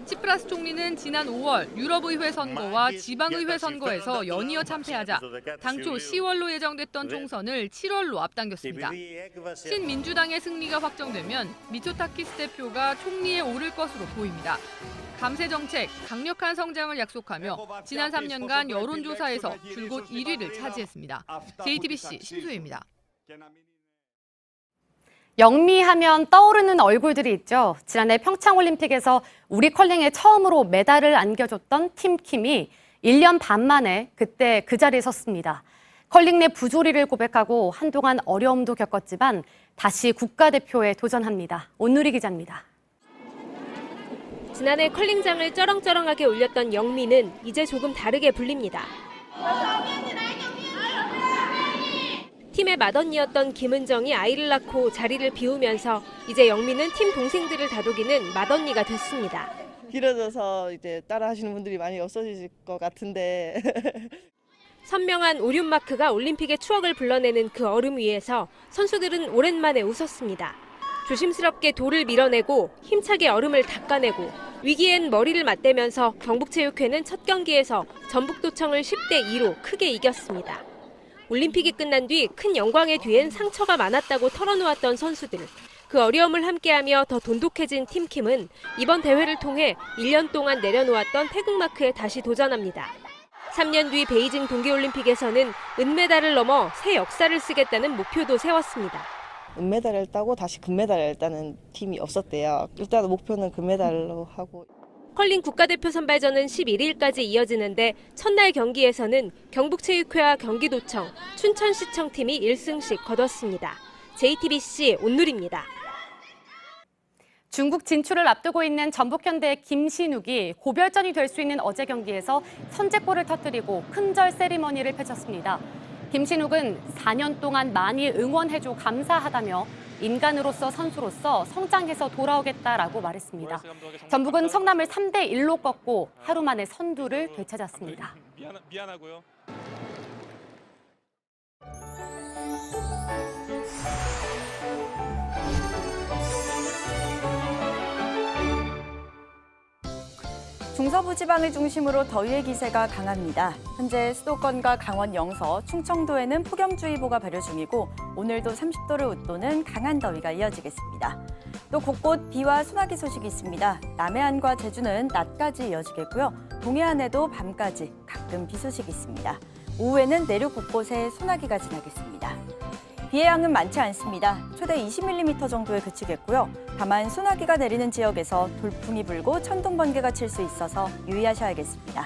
치프라스 총리는 지난 5월 유럽의회 선거와 지방의회 선거에서 연이어 참패하자 당초 10월로 예정됐던 총선을 7월로 앞당겼습니다. 신민주당의 승리가 확정되면 미초타키스 대표가 총리에 오를 것으로 보입니다. 감세 정책, 강력한 성장을 약속하며 지난 3년간 여론조사에서 줄곧 1위를 차지했습니다. JTBC 심수혜입니다. 영미하면 떠오르는 얼굴들이 있죠. 지난해 평창올림픽에서 우리 컬링에 처음으로 메달을 안겨줬던 팀킴이 1년 반 만에 그때 그 자리에 섰습니다. 컬링 내 부조리를 고백하고 한동안 어려움도 겪었지만 다시 국가대표에 도전합니다. 온누리 기자입니다. 지난해 컬링장을 쩌렁쩌렁하게 올렸던 영미는 이제 조금 다르게 불립니다. 팀의 맏언니였던 김은정이 아이를 낳고 자리를 비우면서 이제 영미는 팀 동생들을 다독이는 맏언니가 됐습니다. 길어져서 이제 따라 하시는 분들이 많이 없어지실 것 같은데. 선명한 오륜 마크가 올림픽의 추억을 불러내는 그 얼음 위에서 선수들은 오랜만에 웃었습니다. 조심스럽게 돌을 밀어내고 힘차게 얼음을 닦아내고 위기엔 머리를 맞대면서 경북체육회는 첫 경기에서 전북도청을 10대 2로 크게 이겼습니다. 올림픽이 끝난 뒤 큰 영광의 뒤엔 상처가 많았다고 털어놓았던 선수들. 그 어려움을 함께하며 더 돈독해진 팀킴은 이번 대회를 통해 1년 동안 내려놓았던 태극마크에 다시 도전합니다. 3년 뒤 베이징 동계올림픽에서는 은메달을 넘어 새 역사를 쓰겠다는 목표도 세웠습니다. 은메달을 따고 다시 금메달을 따는 팀이 없었대요. 일단 목표는 금메달로 하고. 컬링 국가대표 선발전은 11일까지 이어지는데 첫날 경기에서는 경북체육회와 경기도청, 춘천시청 팀이 1승씩 거뒀습니다. JTBC 온누리입니다. 중국 진출을 앞두고 있는 전북현대의 김신욱이 고별전이 될 수 있는 어제 경기에서 선제골을 터뜨리고 큰절 세리머니를 펼쳤습니다. 김신욱은 4년 동안 많이 응원해줘 감사하다며 인간으로서 선수로서 성장해서 돌아오겠다라고 말했습니다. 전북은 성남을 3대 1로 꺾고 하루 만에 선두를 되찾았습니다. 미안하고요. 중서부 지방을 중심으로 더위의 기세가 강합니다. 현재 수도권과 강원 영서, 충청도에는 폭염주의보가 발효 중이고 오늘도 30도를 웃도는 강한 더위가 이어지겠습니다. 또 곳곳 비와 소나기 소식이 있습니다. 남해안과 제주는 낮까지 이어지겠고요. 동해안에도 밤까지 가끔 비 소식이 있습니다. 오후에는 내륙 곳곳에 소나기가 지나겠습니다. 비의 양은 많지 않습니다. 최대 20mm 정도에 그치겠고요. 다만 소나기가 내리는 지역에서 돌풍이 불고 천둥 번개가 칠 수 있어서 유의하셔야겠습니다.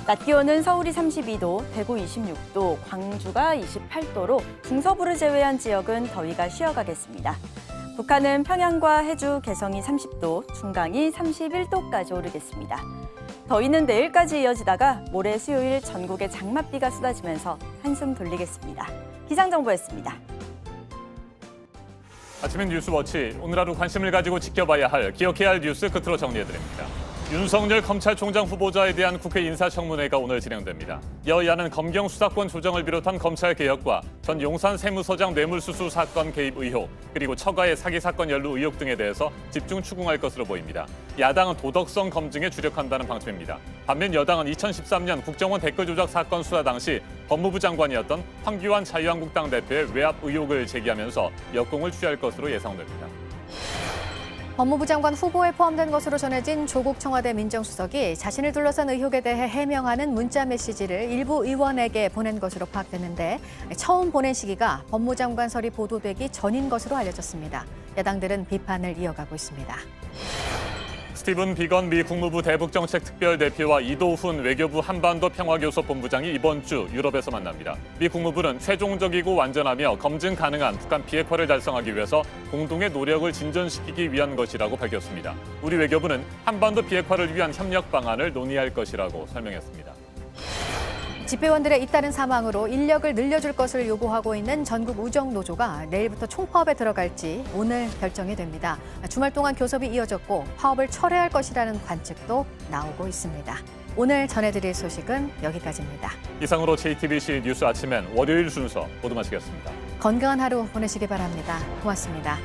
낮 기온은 서울이 32도, 대구 26도, 광주가 28도로 중서부를 제외한 지역은 더위가 쉬어가겠습니다. 북한은 평양과 해주, 개성이 30도, 중강이 31도까지 오르겠습니다. 더위는 내일까지 이어지다가 모레 수요일 전국에 장맛비가 쏟아지면서 한숨 돌리겠습니다. 기상정보였습니다. 아침엔 뉴스워치, 오늘 하루 관심을 가지고 지켜봐야 할, 기억해야 할 뉴스 끝으로 정리해드립니다. 윤석열 검찰총장 후보자에 대한 국회 인사청문회가 오늘 진행됩니다. 여야는 검경 수사권 조정을 비롯한 검찰 개혁과 전 용산 세무서장 뇌물수수 사건 개입 의혹, 그리고 처가의 사기 사건 연루 의혹 등에 대해서 집중 추궁할 것으로 보입니다. 야당은 도덕성 검증에 주력한다는 방침입니다. 반면 여당은 2013년 국정원 댓글 조작 사건 수사 당시 법무부 장관이었던 황교안 자유한국당 대표의 외압 의혹을 제기하면서 역공을 취할 것으로 예상됩니다. 법무부 장관 후보에 포함된 것으로 전해진 조국 청와대 민정수석이 자신을 둘러싼 의혹에 대해 해명하는 문자 메시지를 일부 의원에게 보낸 것으로 파악됐는데 처음 보낸 시기가 법무장관설이 보도되기 전인 것으로 알려졌습니다. 야당들은 비판을 이어가고 있습니다. 스티븐 비건 미 국무부 대북정책특별대표와 이도훈 외교부 한반도 평화교섭 본부장이 이번 주 유럽에서 만납니다. 미 국무부는 최종적이고 완전하며 검증 가능한 북한 비핵화를 달성하기 위해서 공동의 노력을 진전시키기 위한 것이라고 밝혔습니다. 우리 외교부는 한반도 비핵화를 위한 협력 방안을 논의할 것이라고 설명했습니다. 집회원들의 잇따른 사망으로 인력을 늘려줄 것을 요구하고 있는 전국 우정노조가 내일부터 총파업에 들어갈지 오늘 결정이 됩니다. 주말 동안 교섭이 이어졌고 파업을 철회할 것이라는 관측도 나오고 있습니다. 오늘 전해드릴 소식은 여기까지입니다. 이상으로 JTBC 뉴스 아침엔 월요일 순서 모두 마치겠습니다. 건강한 하루 보내시기 바랍니다. 고맙습니다.